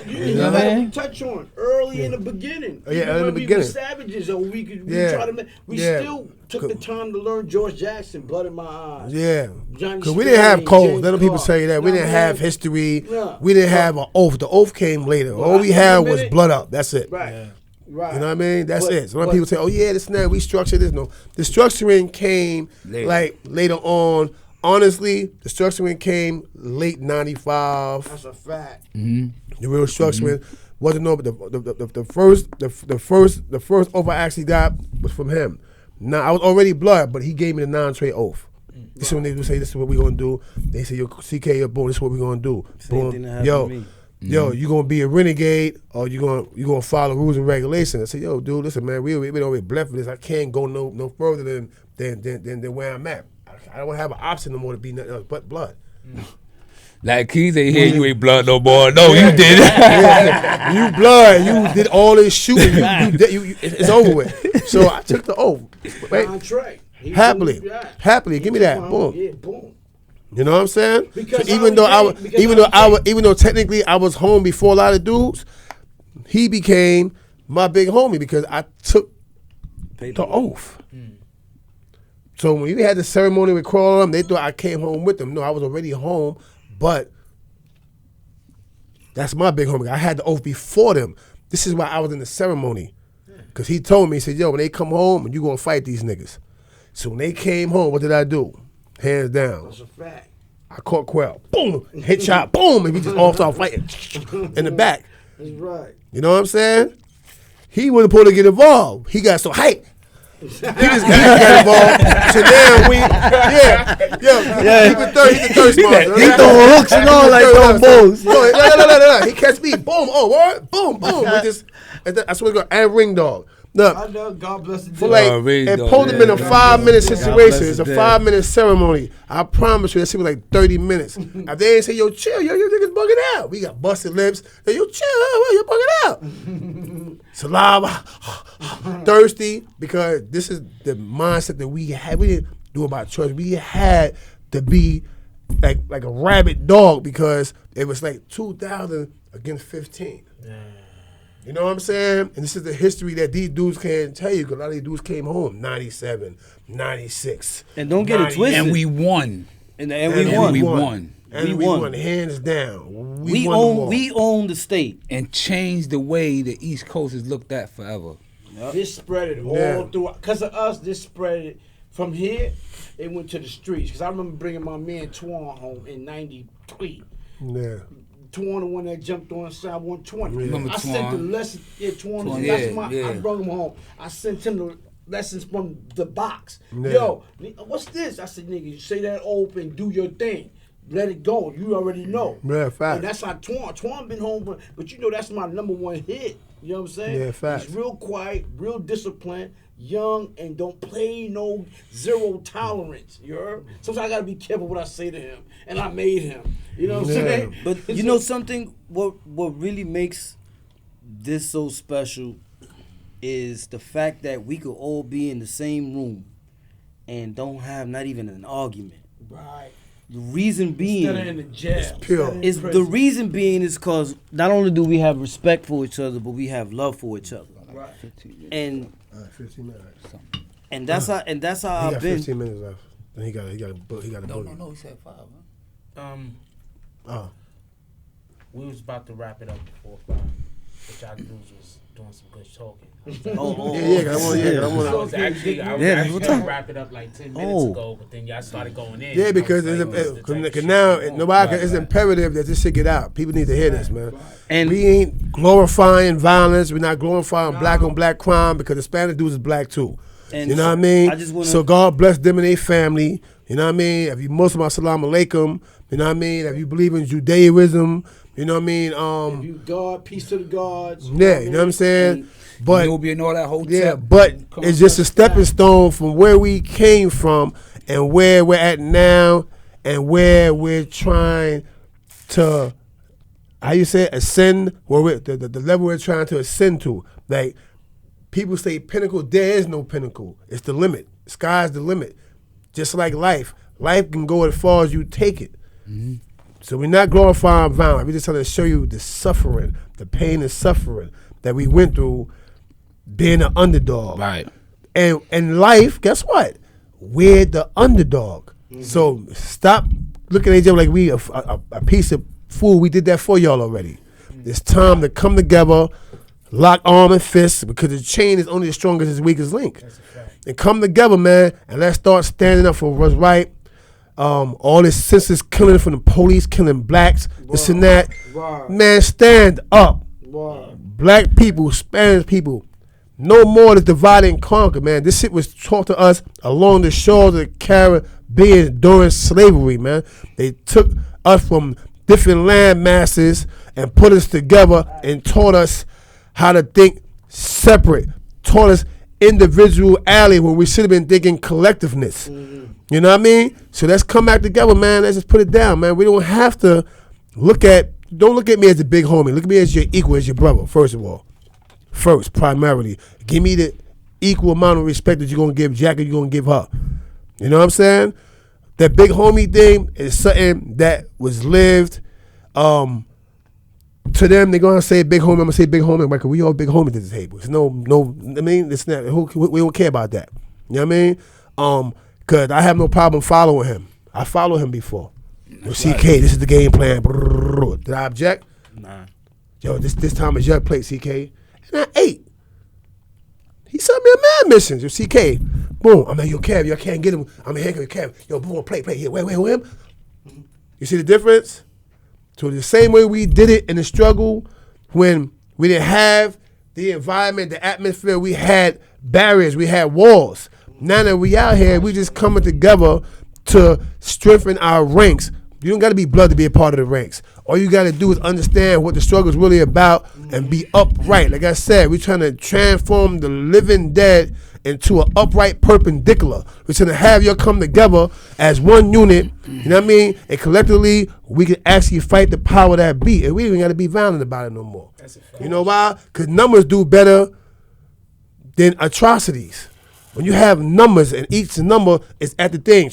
You know what I mean? Touch on early in the beginning. Early in the beginning. We were savages, or we still took the time to learn George Jackson, Blood in My Eyes. Yeah. Because we didn't have codes. Let them people say that. We didn't have history. Yeah. We didn't have an oath. The oath came later. All we had was blood up. That's it. Right. Yeah. Right. You know what I mean? That's it. So when people say, "Oh yeah, this now we structured this." No, the structuring came later on. Honestly, the structuring came late '95. That's a fact. The real structuring wasn't no, but the first oath I actually got was from him. Now I was already blood, but he gave me the non-trade oath. This is when they would say, "This is what we're gonna do." They say, "Yo, CK, yo, boom, this is what we're gonna do." Same thing that happened to me. Yo, you gonna be a renegade or you gonna follow rules and regulations? I said, yo, dude, listen, man, we already blessed for this. I can't go no further than where I'm at. I don't have an option no more to be nothing else but blood. Like Keys ain't here, you ain't blood no more. No, you did. You blood. You did all this shooting. It's over with. So I took the oath. Right? Happily, give me that. Boom. Yeah, boom. You know what I'm saying? Because so even though technically I was home before a lot of dudes, he became my big homie because I took the oath. So when we had the ceremony with Crawler, they thought I came home with them. No, I was already home, but that's my big homie. I had the oath before them. This is why I was in the ceremony. Because he told me, he said, yo, when they come home, you going to fight these niggas. So when they came home, what did I do? Hands down. That's a fact. I caught Quell. Boom. Hit shot. Boom. And we just all started fighting in the back. That's right. You know what I'm saying? He wasn't supposed to get involved. He got so hyped. He just got involved. So now he the third sponsor. He throwing hooks and all like throwing balls. No. He catch me. Boom. Oh, what? Boom. With this. I swear to God. And Ring Dog. Look, I know, God bless the for like, it supposed to have been a 5-minute situation. It's a 5-minute ceremony. I promise you, that shit was like 30 minutes. If they ain't say, yo, chill, yo, you niggas bugging out. We got busted lips. Yo, chill, you bugging out. Saliva, thirsty, because this is the mindset that we had. We didn't do about choice. We had to be like a rabid dog because it was like 2,000 against 15. You know what I'm saying? And this is the history that these dudes can't tell you because a lot of these dudes came home 97, 96. And don't get it twisted. And we won. And we won. And we won hands down. We own the state. And changed the way the East Coast is looked at forever. Yep. This spread it all through. Because of us, this spread it. From here, it went to the streets. Because I remember bringing my man Twan home in 93. Yeah. Twan, the one that jumped on side 120. Yeah. I sent the lessons. Twan, I brought him home. I sent him the lessons from the box. Yeah. Yo, what's this? I said, nigga, say that open, do your thing. Let it go. You already know. Yeah, fact. And that's how Twan been home, but you know that's my #1 hit. You know what I'm saying? Yeah, fact. He's real quiet, real disciplined, young, and don't play no zero tolerance. You heard? Sometimes I gotta be careful what I say to him, and I made him. You know what I'm saying? But you know something? What really makes this so special is the fact that we could all be in the same room and don't have not even an argument. Right. The reason being Instead of in the jail. Pure. The reason being is because not only do we have respect for each other, but we have love for each other. Right. And 15 minutes. And that's how I've been. 15 minutes left. Then he got a boogie. No, he said 5, huh? We was about to wrap it up before 5. what y'all dudes was doing some good talking. I was actually gonna wrap it up like 10 minutes ago, but then y'all started going in. Yeah, because it's imperative that this shit get out. People need to hear this, man. And we ain't glorifying violence. We're not glorifying black on black crime because the Spanish dudes is black too. And you know what I mean? So God bless them and their family. You know what I mean? If you Muslim, assalamu alaikum. You know what I mean? If you believe in Judaism, you know what I mean? If you God, peace to the gods. Yeah, you know what I'm saying? But and all that whole but it's just a stepping stone from where we came from and where we're at now and where we're trying to, how you say it, ascend, where the level we're trying to ascend to. Like, people say pinnacle, there is no pinnacle. It's the limit. Sky's the limit. Just like life. Life can go as far as you take it. Mm-hmm. So we're not glorifying violence. We're just trying to show you the suffering, the pain and suffering that we went through being an underdog. Right. And in life, guess what? We're the underdog. Mm-hmm. So stop looking at each other like we a piece of food. We did that for y'all already. Mm-hmm. It's time to come together, lock arm and fist, because the chain is only as strong as its weakest link. That's a fact. And come together, man, and let's start standing up for what's right. All this senseless killing from the police, killing blacks, this and that. Man, stand up. Black people, Spanish people, no more to divide and conquer, man. This shit was taught to us along the shores of the Caribbean during slavery, man. They took us from different land masses and put us together and taught us how to think separate, taught us individuality when we should have been thinking collectiveness. Mm-hmm. You know what I mean? So let's come back together, man. Let's just put it down, man. We don't have to don't look at me as the big homie. Look at me as your equal, as your brother, first of all. First, primarily. Give me the equal amount of respect that you're going to give Jack and you're going to give her. You know what I'm saying? That big homie thing is something that was lived. To them, they're going to say big homie. I'm going to say big homie. Because we all big homies at the table. It's no, I mean, it's not, we don't care about that. You know what I mean? Because I have no problem following him. I followed him before. Yo, CK, this is the game plan. Did I object? Nah. Yo, this time is your plate, CK. And I ate. He sent me a mad mission. Yo, CK, boom. I'm like, yo, Kev, yo, I can't get him. I'm a handcuff, Kev. Yo, boom, play here. Wait, with him. You see the difference? So the same way we did it in the struggle when we didn't have the environment, the atmosphere, we had barriers, we had walls. Now that we out here, we just coming together to strengthen our ranks. You don't got to be blood to be a part of the ranks. All you got to do is understand what the struggle is really about and be upright. Like I said, we're trying to transform the living dead into an upright perpendicular. We're trying to have y'all come together as one unit, you know what I mean? And collectively, we can actually fight the power that be. And we ain't got to be violent about it no more. You know why? Because numbers do better than atrocities. When you have numbers and each number is at the thing,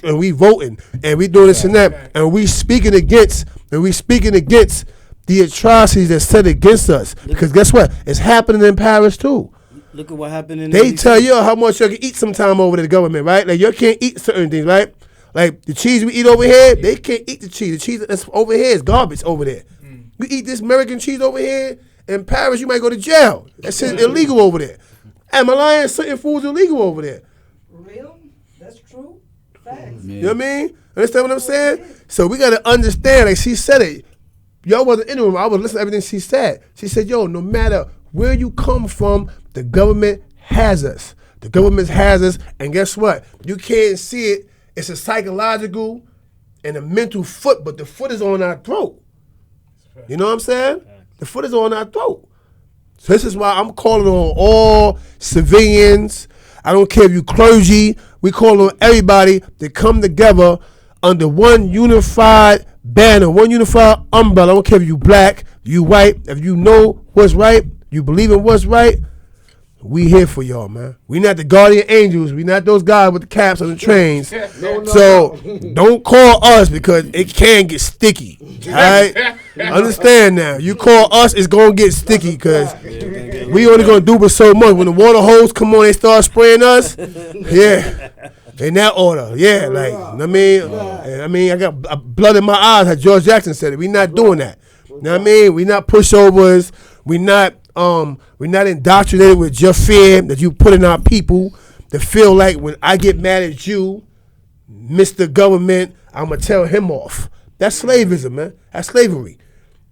and we voting and we doing this and that, and we speaking against the atrocities that's set against us. Because guess what? It's happening in Paris too. Look at what happened in They tell you how much you can eat sometime over there, the government, right? Like you can't eat certain things, right? Like the cheese we eat over here, they can't eat the cheese. The cheese that's over here is garbage over there. You eat this American cheese over here, in Paris, you might go to jail. That's illegal over there. Am I lying? Certain food's illegal over there. Real? That's true. Facts. You know what I mean? Understand what I'm saying? So we got to understand, like she said it. Y'all wasn't in the room. I was listening to everything she said. She said, yo, no matter where you come from, the government has us. The government has us. And guess what? You can't see it. It's a psychological and a mental foot, but the foot is on our throat. You know what I'm saying? The foot is on our throat. So this is why I'm calling on all civilians. I don't care if you clergy. We call on everybody to come together under one unified banner, one unified umbrella. I don't care if you black, you white. If you know what's right, you believe in what's right, we here for y'all, man. We not the guardian angels. We not those guys with the caps on the trains. So don't call us because it can get sticky. All right? Understand now. You call us, it's going to get sticky because we only going to do but so much. When the water hose come on, they start spraying us. Yeah. In that order. Yeah. Like, I mean, I got blood in my eyes, how George Jackson said it. We not doing that. You know what I mean? We not pushovers. We're not indoctrinated with your fear that you put in our people to feel like when I get mad at you, Mr. Government, I'm going to tell him off. That's slavism, man. That's slavery.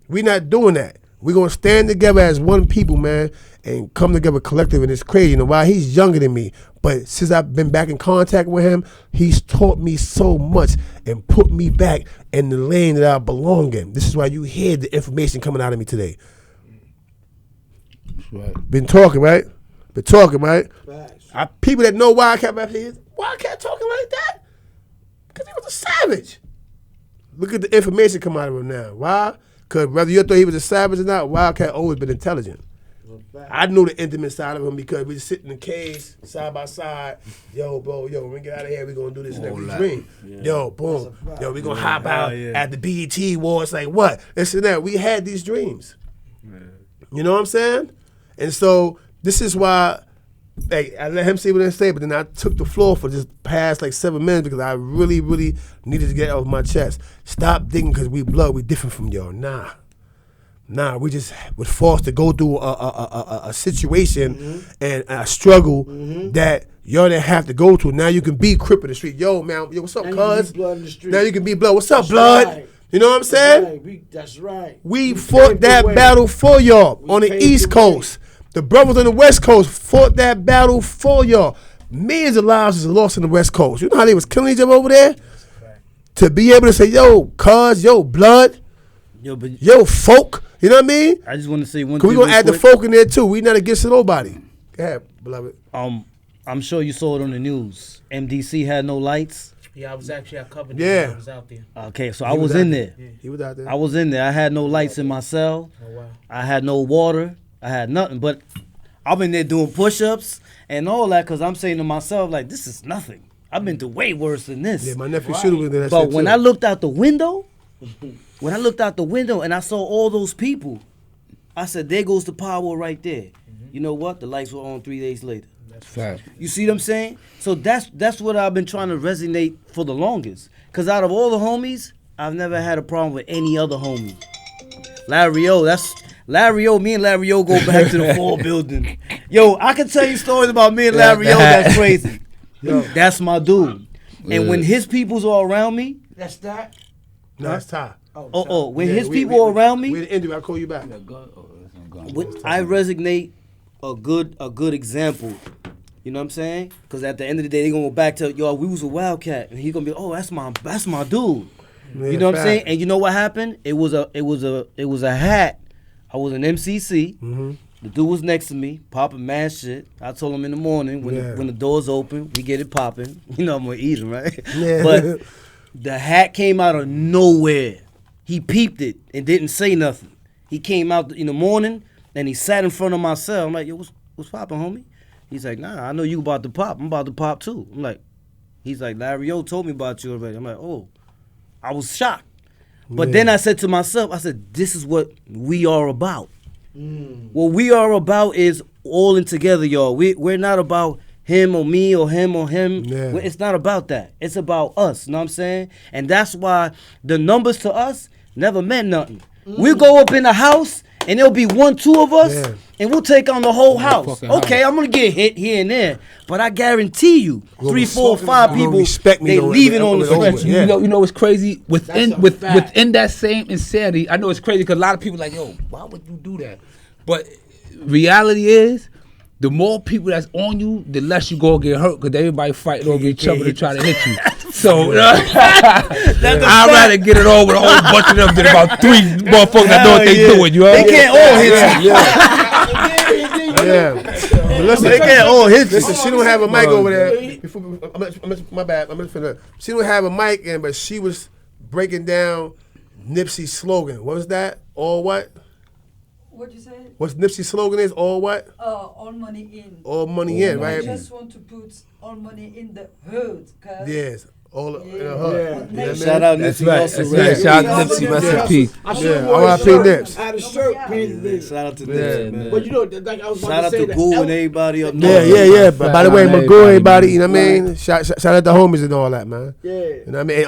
We're not doing that. We're going to stand together as one people, man, and come together collective, and it's crazy. You know why? He's younger than me, but since I've been back in contact with him, he's taught me so much and put me back in the lane that I belong in. This is why you hear the information coming out of me today. Right. Been talking, right? People that know Wildcat rap say, Wildcat talking like that? Because he was a savage. Look at the information come out of him now. Why? Because whether you thought he was a savage or not, Wildcat always been intelligent. I know the intimate side of him because we just sit in the cage side by side. Yo, bro, when we get out of here, we gonna do this and every dream. Yeah. Yo, boom. Yo, we gonna hop out at the BET war. It's like what? This and that. We had these dreams. Yeah. You know what I'm saying? And so this is why I let him say what he say, but then I took the floor for just past 7 minutes because I really, really needed to get it off my chest. Stop thinking because we blood, we different from y'all. Nah, we just was forced to go through a situation and a struggle that y'all didn't have to go through. Now you can be Crip in the street. Yo, man, what's up, cuz? Now you can be blood. What's up, blood? Right. You know what I'm saying? That's right. We fought that battle for y'all on the East Coast. The brothers on the West Coast fought that battle for y'all. Millions of lives is lost on the West Coast. You know how they was killing each other over there? To be able to say, yo, cuz, yo, blood, yo, folk. You know what I mean? I just want to say one thing. We're going to add the folk in there too. We not against nobody. Go ahead, beloved. I'm sure you saw it on the news. MDC had no lights. Yeah, I covered it when I was out there. Okay, so I was in there. Yeah. He was out there. I was in there. I had no lights in my cell. Oh, wow. I had no water. I had nothing. But I've been there doing push-ups and all that because I'm saying to myself, this is nothing. I've been through way worse than this. Yeah, my nephew Shooter was in that But shit when too. I looked out the window, and I saw all those people, I said, there goes the power right there. Mm-hmm. You know what? The lights were on 3 days later. That's fact. You see what I'm saying? So that's what I've been trying to resonate for the longest. Because out of all the homies, I've never had a problem with any other homie. Larry O, me and Larry O go back to the 4 building. Yo, I can tell you stories about me and Larry O that's crazy. Yo, that's my dude. And when his people's all around me. That's that? No, that's Ty. When his people are around me. We're in India, I'll call you back. I resonate a good example. You know what I'm saying? Because at the end of the day, they're gonna go back to, yo, we was a Wildcat, and he's gonna be, oh, that's my dude. Yeah, you know what I'm saying? And you know what happened? It was a hat. I was an MCC. Mm-hmm. The dude was next to me, popping mad shit. I told him in the morning when the doors open, we get it popping. You know I'm gonna eat him, right? Yeah. But the hat came out of nowhere. He peeped it and didn't say nothing. He came out in the morning and he sat in front of my cell. I'm like, yo, what's popping, homie? He's like, nah, I know you about to pop. I'm about to pop too. I'm like, he's like, Larry O told me about you already. I'm like, oh, I was shocked. But then I said to myself, this is what we are about. What we are about is all in together, y'all. We're not about him or me or him or him. Yeah. It's not about that. It's about us, you know what I'm saying? And that's why the numbers to us never meant nothing. We'll go up in the house and there'll be 1, 2 of us and we'll take on the whole house. Okay, I'm gonna get hit here and there, but I guarantee you, 3, 4, 5 people, they leaving on the stretcher. You know what's crazy? Within that same insanity, I know it's crazy because a lot of people like, yo, why would you do that? But reality is, the more people that's on you, the less you go get hurt because everybody fighting over each other to try to hit you. So I'd rather get it on with a whole bunch of them than about 3 motherfuckers that know what they doing. You know? They can't all hit you. But listen, they can't all hit you. Listen, she don't have a mic over there. My bad. She don't have a mic in, but she was breaking down Nipsey's slogan. What was that? All what? What'd you say? What's Nipsey's slogan is? All what? All money in. All money in, right? I just want to put all money in the hood. Yes. All in the hood. Yeah. Shout out Nipsey. Shout out Nipsey. Rest in peace. R.I.P. Nips. I had a shirt painted this. Shout out to Nipsey, man. But you know, like I was about shout out to Goo and everybody up there. Yeah. But by the way, Magoo, everybody, you know what I mean? Shout out the homies and all that, man. Yeah. You know what I mean?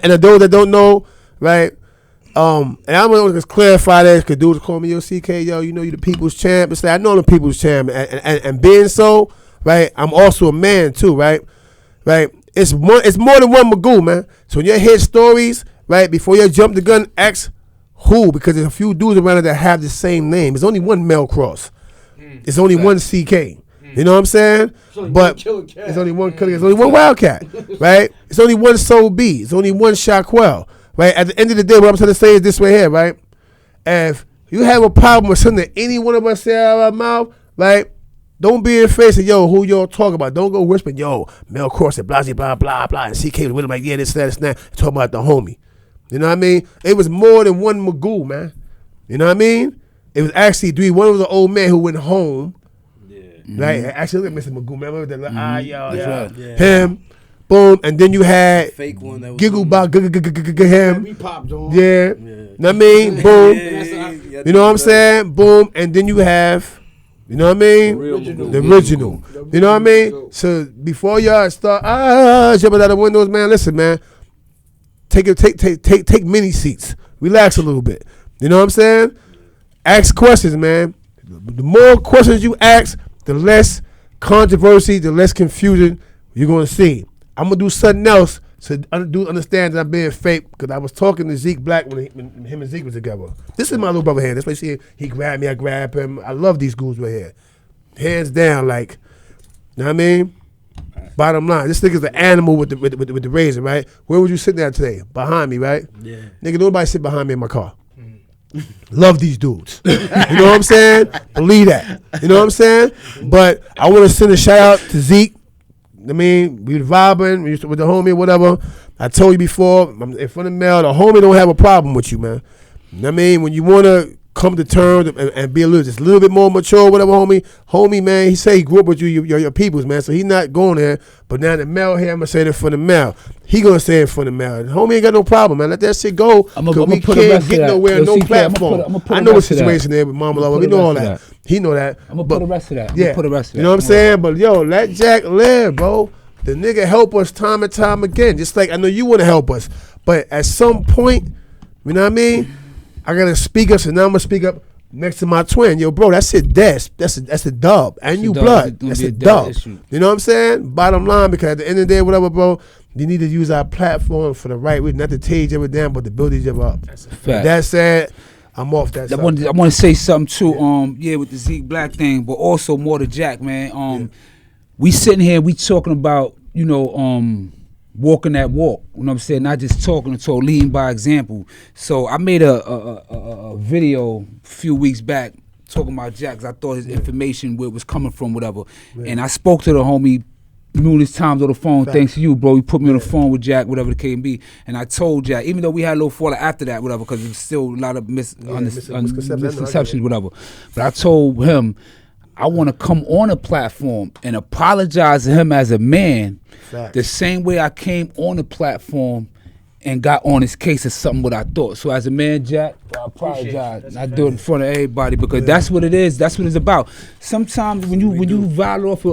And those that don't know, right? And I'm gonna just clarify that because dudes call me yo CK, yo, you know you the people's champ. It's like I know I'm the people's champ, and being so, right, I'm also a man too, right? Right? It's more than one Magoo, man. So when you hear stories, right, before you jump the gun, ask who, because there's a few dudes around there that have the same name. There's only one Mel Cross. It's only one CK. You know what I'm saying? But it's only one killer. It's only one Wildcat, right? It's only one Soul B. It's only one Shockwell, right? At the end of the day, what I'm trying to say is this way here, right? If you have a problem with something that any one of us say out of our mouth, right? Don't be in face of, yo, who y'all talk about. Don't go whispering, yo, Mel Cross and blah, blah, blah, blah. And CK was with him like, yeah, this, that. Talking about the homie. You know what I mean? It was more than one Magoo, man. You know what I mean? It was actually three. One was an old man who went home. Right? Actually, look at Mr. Magoo. Remember the Yeah. him, boom, and then you had Fake one that was Giggle about him. We popped on. Yeah. Know what I mean? Boom. You know what I'm saying? Boom, and then you have, you know what I mean? The original. You know what I mean? So before y'all start jumping out the windows, man, listen, man. Take mini seats. Relax a little bit. You know what I'm saying? Ask questions, man. The more questions you ask, the less controversy, the less confusion you're going to see. I'm going to do something else so do understand that I'm being fake, because I was talking to Zeke Black when him and Zeke was together. This is my little brother here. That's why you see he grabbed me, I grabbed him. I love these dudes right here. Hands down, like, you know what I mean? Bottom line, this nigga's the animal with the razor, right? Where would you sit there today? Behind me, right? Yeah. Nigga, nobody sit behind me in my car. Love these dudes. You know what I'm saying? Believe that. You know what I'm saying? But I want to send a shout out to Zeke. I mean, we vibing with the homie, whatever. I told you before, I'm in front of Mel, the homie don't have a problem with you, man. You know what I mean? When you want to come to terms and be a little bit more mature, whatever, homie, man, he say he grew up with you, your peoples, man, so he not going there. But now the Mel here, I'm going to say it in front of Mel. He going to say it in front of Mel. Homie ain't got no problem, man. Let that shit go, because we can't get nowhere, no platform. I know the situation there with Mama Love. We know all that. He know that. I'm going to put the rest of that. Yeah. You know what I'm saying? But, yo, let Jack live, bro. The nigga help us time and time again. Just like I know you want to help us. But at some point, you know what I mean? I gotta speak up, so now I'm gonna speak up next to my twin. Yo, bro, that's it. That's a dub. And you blood. That's a dub. You know what I'm saying? Bottom line, because at the end of the day, whatever, bro, you need to use our platform for the right reason, not to tear each other down, but to build each other up. That's a fact. That said, I'm off that. I want to say something too. With the Zeke Black thing, but also more to Jack, man. We sitting here, we talking about, walking that walk, you know what I'm saying? Not just talking to talk, leading by example. So I made a video a few weeks back talking about Jack, 'cause I thought his information, where it was coming from, whatever. Yeah. And I spoke to the homie numerous times on the phone. Thanks to you, bro. You put me on the phone with Jack, whatever the case be. And I told Jack, even though we had a little fallout after that, whatever, because there was still a lot of misconceptions, whatever. But I told him, I want to come on a platform and apologize to him as a man. Facts. The same way I came on the platform and got on his case of something what I thought. So as a man, Jack, I apologize. I do it in front of everybody, because that's what it is. That's what it's about. Sometimes when you violate off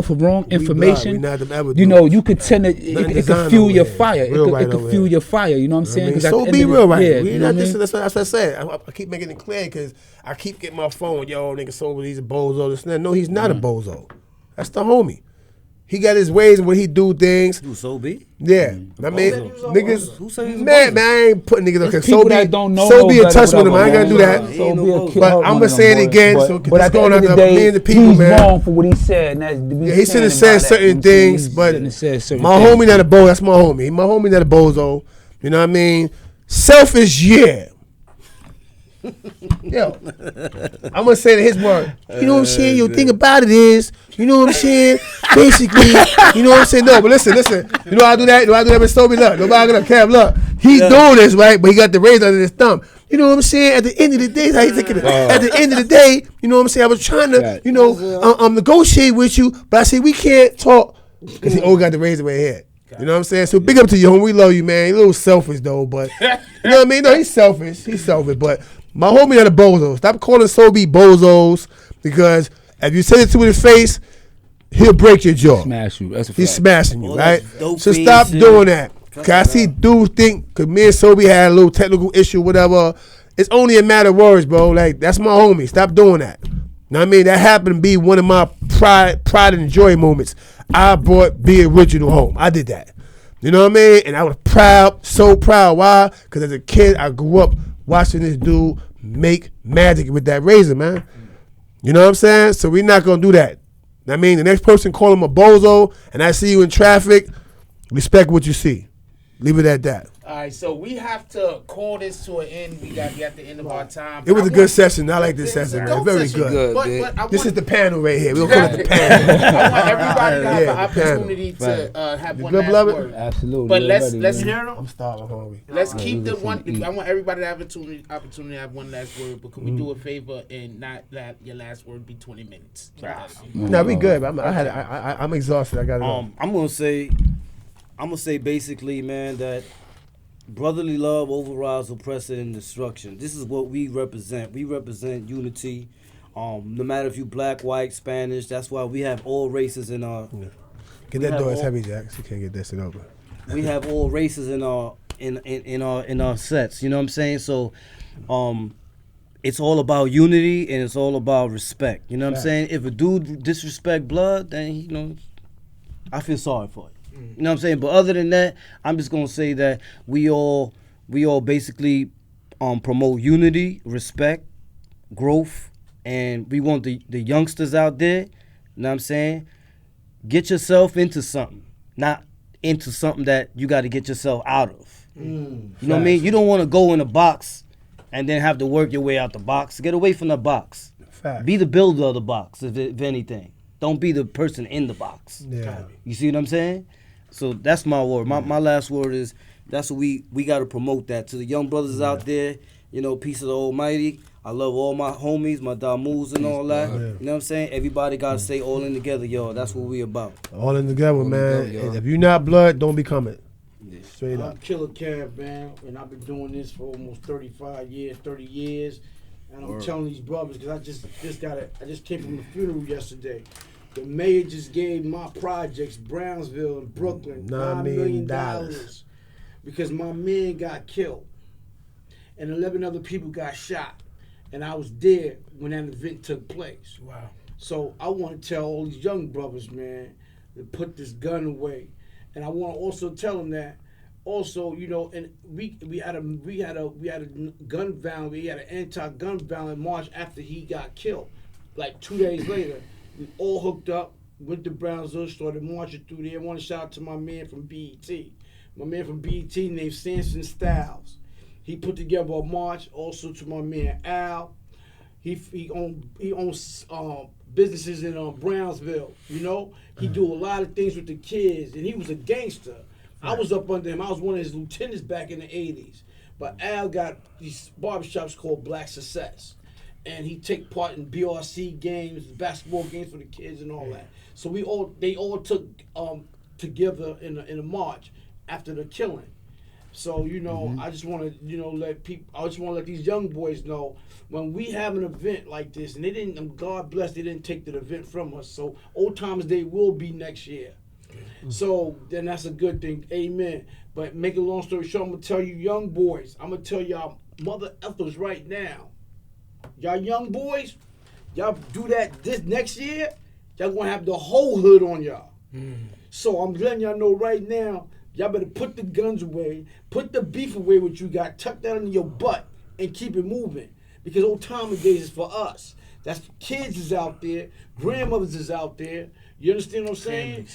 of wrong information, you could tend to it could fuel your fire. It could fuel your fire. You know what I'm saying? So be real, right? Yeah, we not this. That's what I said. I keep making it clear, because I keep getting my phone. Yo, nigga, so he's a bozo. This and that. No, he's not a bozo. That's the homie. He got his ways when he do things. Who, So be? Yeah. I mean, niggas. Who said he was man, I ain't putting niggas on. So be in touch with him. I ain't gonna do that. But I'm gonna say it again. But at the end of the day, me and the people, man. He's wrong for what he said. Yeah, he should have said certain things, but my homie not a bozo. That's my homie. My homie not a bozo. You know what I mean? Selfish, yeah. Yo, I'm gonna say his word. You know what I'm saying? Yo, thing about it is, you know what I'm saying? Basically, you know what I'm saying? No, but listen. You know how I do that? With Stoby? Look, nobody gonna Kev, look. He's doing this, right? But he got the razor under his thumb. You know what I'm saying? At the end of the day, how you thinking? At the end of the day, you know what I'm saying? I was trying to, negotiate with you, but I said we can't talk, because he always got the razor right here. You know what I'm saying? So big up to you, homie. We love you, man. He's a little selfish though, but you know what I mean? No, he's selfish, but my homie are the bozos. Stop calling Sobe bozos, because if you say it to his face, he'll break your jaw. Smash you. That's a fact. He's smashing you, right? So stop doing that. Cause I see dudes think, cause me and Sobe had a little technical issue, whatever. It's only a matter of words, bro. Like, that's my homie. Stop doing that. Know what I mean? That happened to be one of my pride and joy moments. I brought Be Original home. I did that. You know what I mean? And I was proud, so proud. Why? Because as a kid, I grew up watching this dude make magic with that razor, man. You know what I'm saying? So we're not going to do that. I mean, the next person call him a bozo, and I see you in traffic, respect what you see. Leave it at that. All right, so we have to call this to an end. We got to be at the end of our time. It was a good session. I like this session, man. Very good. This is the panel right here. We'll call it the panel. I want everybody to have an opportunity to have one last word. Absolutely. But let's hear them. I'm starving, homie. Let's keep the one. I want everybody to have opportunity to have one last word. But can we do a favor and not let your last word be 20 minutes? No, we good. I'm exhausted. I got it. I'm gonna say basically, man, that brotherly love overrides oppression and destruction. This is what we represent. We represent unity. No matter if you black, white, Spanish. That's why we have all races in our. Get that door. It's heavy, Jack. She can't get this shit over. We have all races in our sets. You know what I'm saying? So, it's all about unity and it's all about respect. You know what I'm saying? If a dude disrespect blood, then I feel sorry for you. You know what I'm saying? But other than that, I'm just gonna say that we all basically promote unity, respect, growth, and we want the youngsters out there, you know what I'm saying? Get yourself into something, not into something that you got to get yourself out of. You know what I mean? You don't want to go in a box and then have to work your way out the box. Get away from the box. Fact. Be the builder of the box, if anything. Don't be the person in the box. Yeah. You see what I'm saying? So that's my word. My last word is that's what we got to promote that to the young brothers out there. You know, peace of the Almighty. I love all my homies, my damus and all that. You know what I'm saying? Everybody got to stay all in together, yo. That's what we about. All in together, man. And if you're not blood, don't become it. Straight up. I'm Killer Cav, man, and I've been doing this for almost 35 years, 30 years. And I'm telling these brothers, because I just came from the funeral yesterday. The mayor just gave my projects, Brownsville and Brooklyn, $9 million because my man got killed and 11 other people got shot. And I was there when that event took place. Wow. So I want to tell all these young brothers, man, to put this gun away. And I want to also tell them that also, you know, and we had a gun violence, we had an anti-gun violence march after he got killed. Like 2 days later. We all hooked up, went to Brownsville, started marching through there. I want to shout out to my man from BET. My man from BET named Samson Styles. He put together a march. Also to my man Al. He owns businesses in Brownsville. You know, he do a lot of things with the kids, and he was a gangster. I was up under him. I was one of his lieutenants back in the '80s. But Al got these barbershops called Black Success. And he take part in BRC games, basketball games for the kids and all that. So they all took together in a march after the killing. So I just want to let these young boys know when we have an event like this, and they didn't. God bless, they didn't take the event from us. So Old Timers Day will be next year. So then that's a good thing. Amen. But make a long story short, I'm gonna tell you, young boys. I'm gonna tell y'all mother effers right now. Y'all young boys, y'all do that this next year, y'all gonna have the whole hood on y'all. So I'm letting y'all know right now, y'all better put the guns away, put the beef away what you got, tuck that into your butt, and keep it moving. Because Old Timer Days is for us. That's kids is out there, grandmothers is out there. You understand what I'm saying?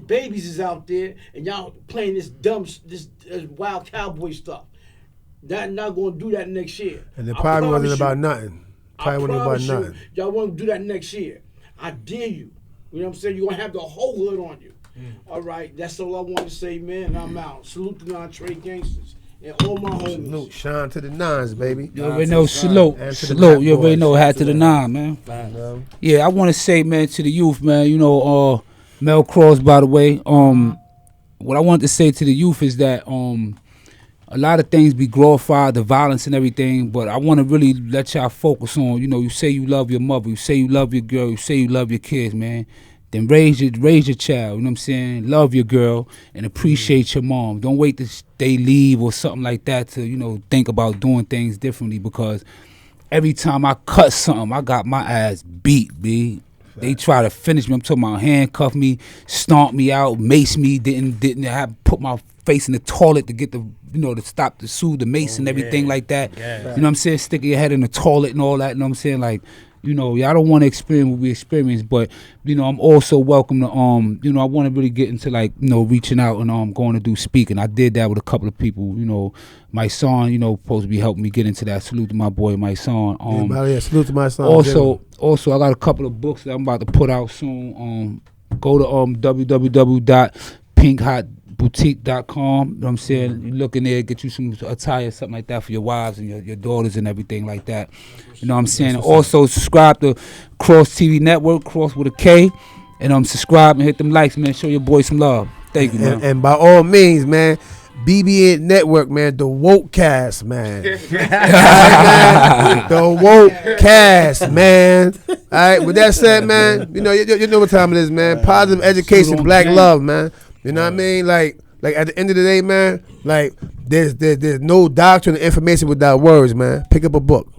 Babies is out there, and y'all playing this wild cowboy stuff. Not going to do that next year. And it probably wasn't about nothing. Y'all want to do that next year. I dare you. You know what I'm saying? You're going to have the whole hood on you. All right, that's all I want to say, man. I'm out. Salute the non-trade gangsters and all my homies. Salute. Shine to the nines, baby. You already know, salute. You already know, hat to the nine, man. Yeah, I want to say, man, to the youth, man, Mel Cross, by the way, what I want to say to the youth is that a lot of things be glorified, the violence and everything, but I want to really let y'all focus on, you say you love your mother, you say you love your girl, you say you love your kids, man. then raise your child. You know what I'm saying? Love your girl and appreciate your mom. Don't wait till they leave or something like that to think about doing things differently, because every time I cut something, I got my ass beat, B. They try to finish me. I'm talking about handcuff me, stomp me out, mace me. Didn't have put my face in the toilet to get the to stop the the mace and everything like that. Yeah. You know what I'm saying? Sticking your head in the toilet and all that. You know what I'm saying? Like, y'all don't want to experience what we experienced, but I'm also welcome to I want to really get into reaching out and going to do speaking. I did that with a couple of people. My son, supposed to be helping me get into that. Salute to my boy, my son. Salute to my son. Also, I got a couple of books that I'm about to put out soon. Go to www.pinkhotboutique.com. You know what I'm saying? You look in there, get you some attire, something like that for your wives and your daughters and everything like that. You know what I'm saying? Also, subscribe to Cross TV Network, Cross with a K. And subscribe and hit them likes, man. Show your boy some love. Thank you, man. And by all means, man, BBN Network, man, the Wokecast, man. The Wokecast, man. All right, with that said, man, you know what time it is, man. Positive education, black love, man. You know what I mean? Like at the end of the day, man, there's no doctrine or information without words, man. Pick up a book.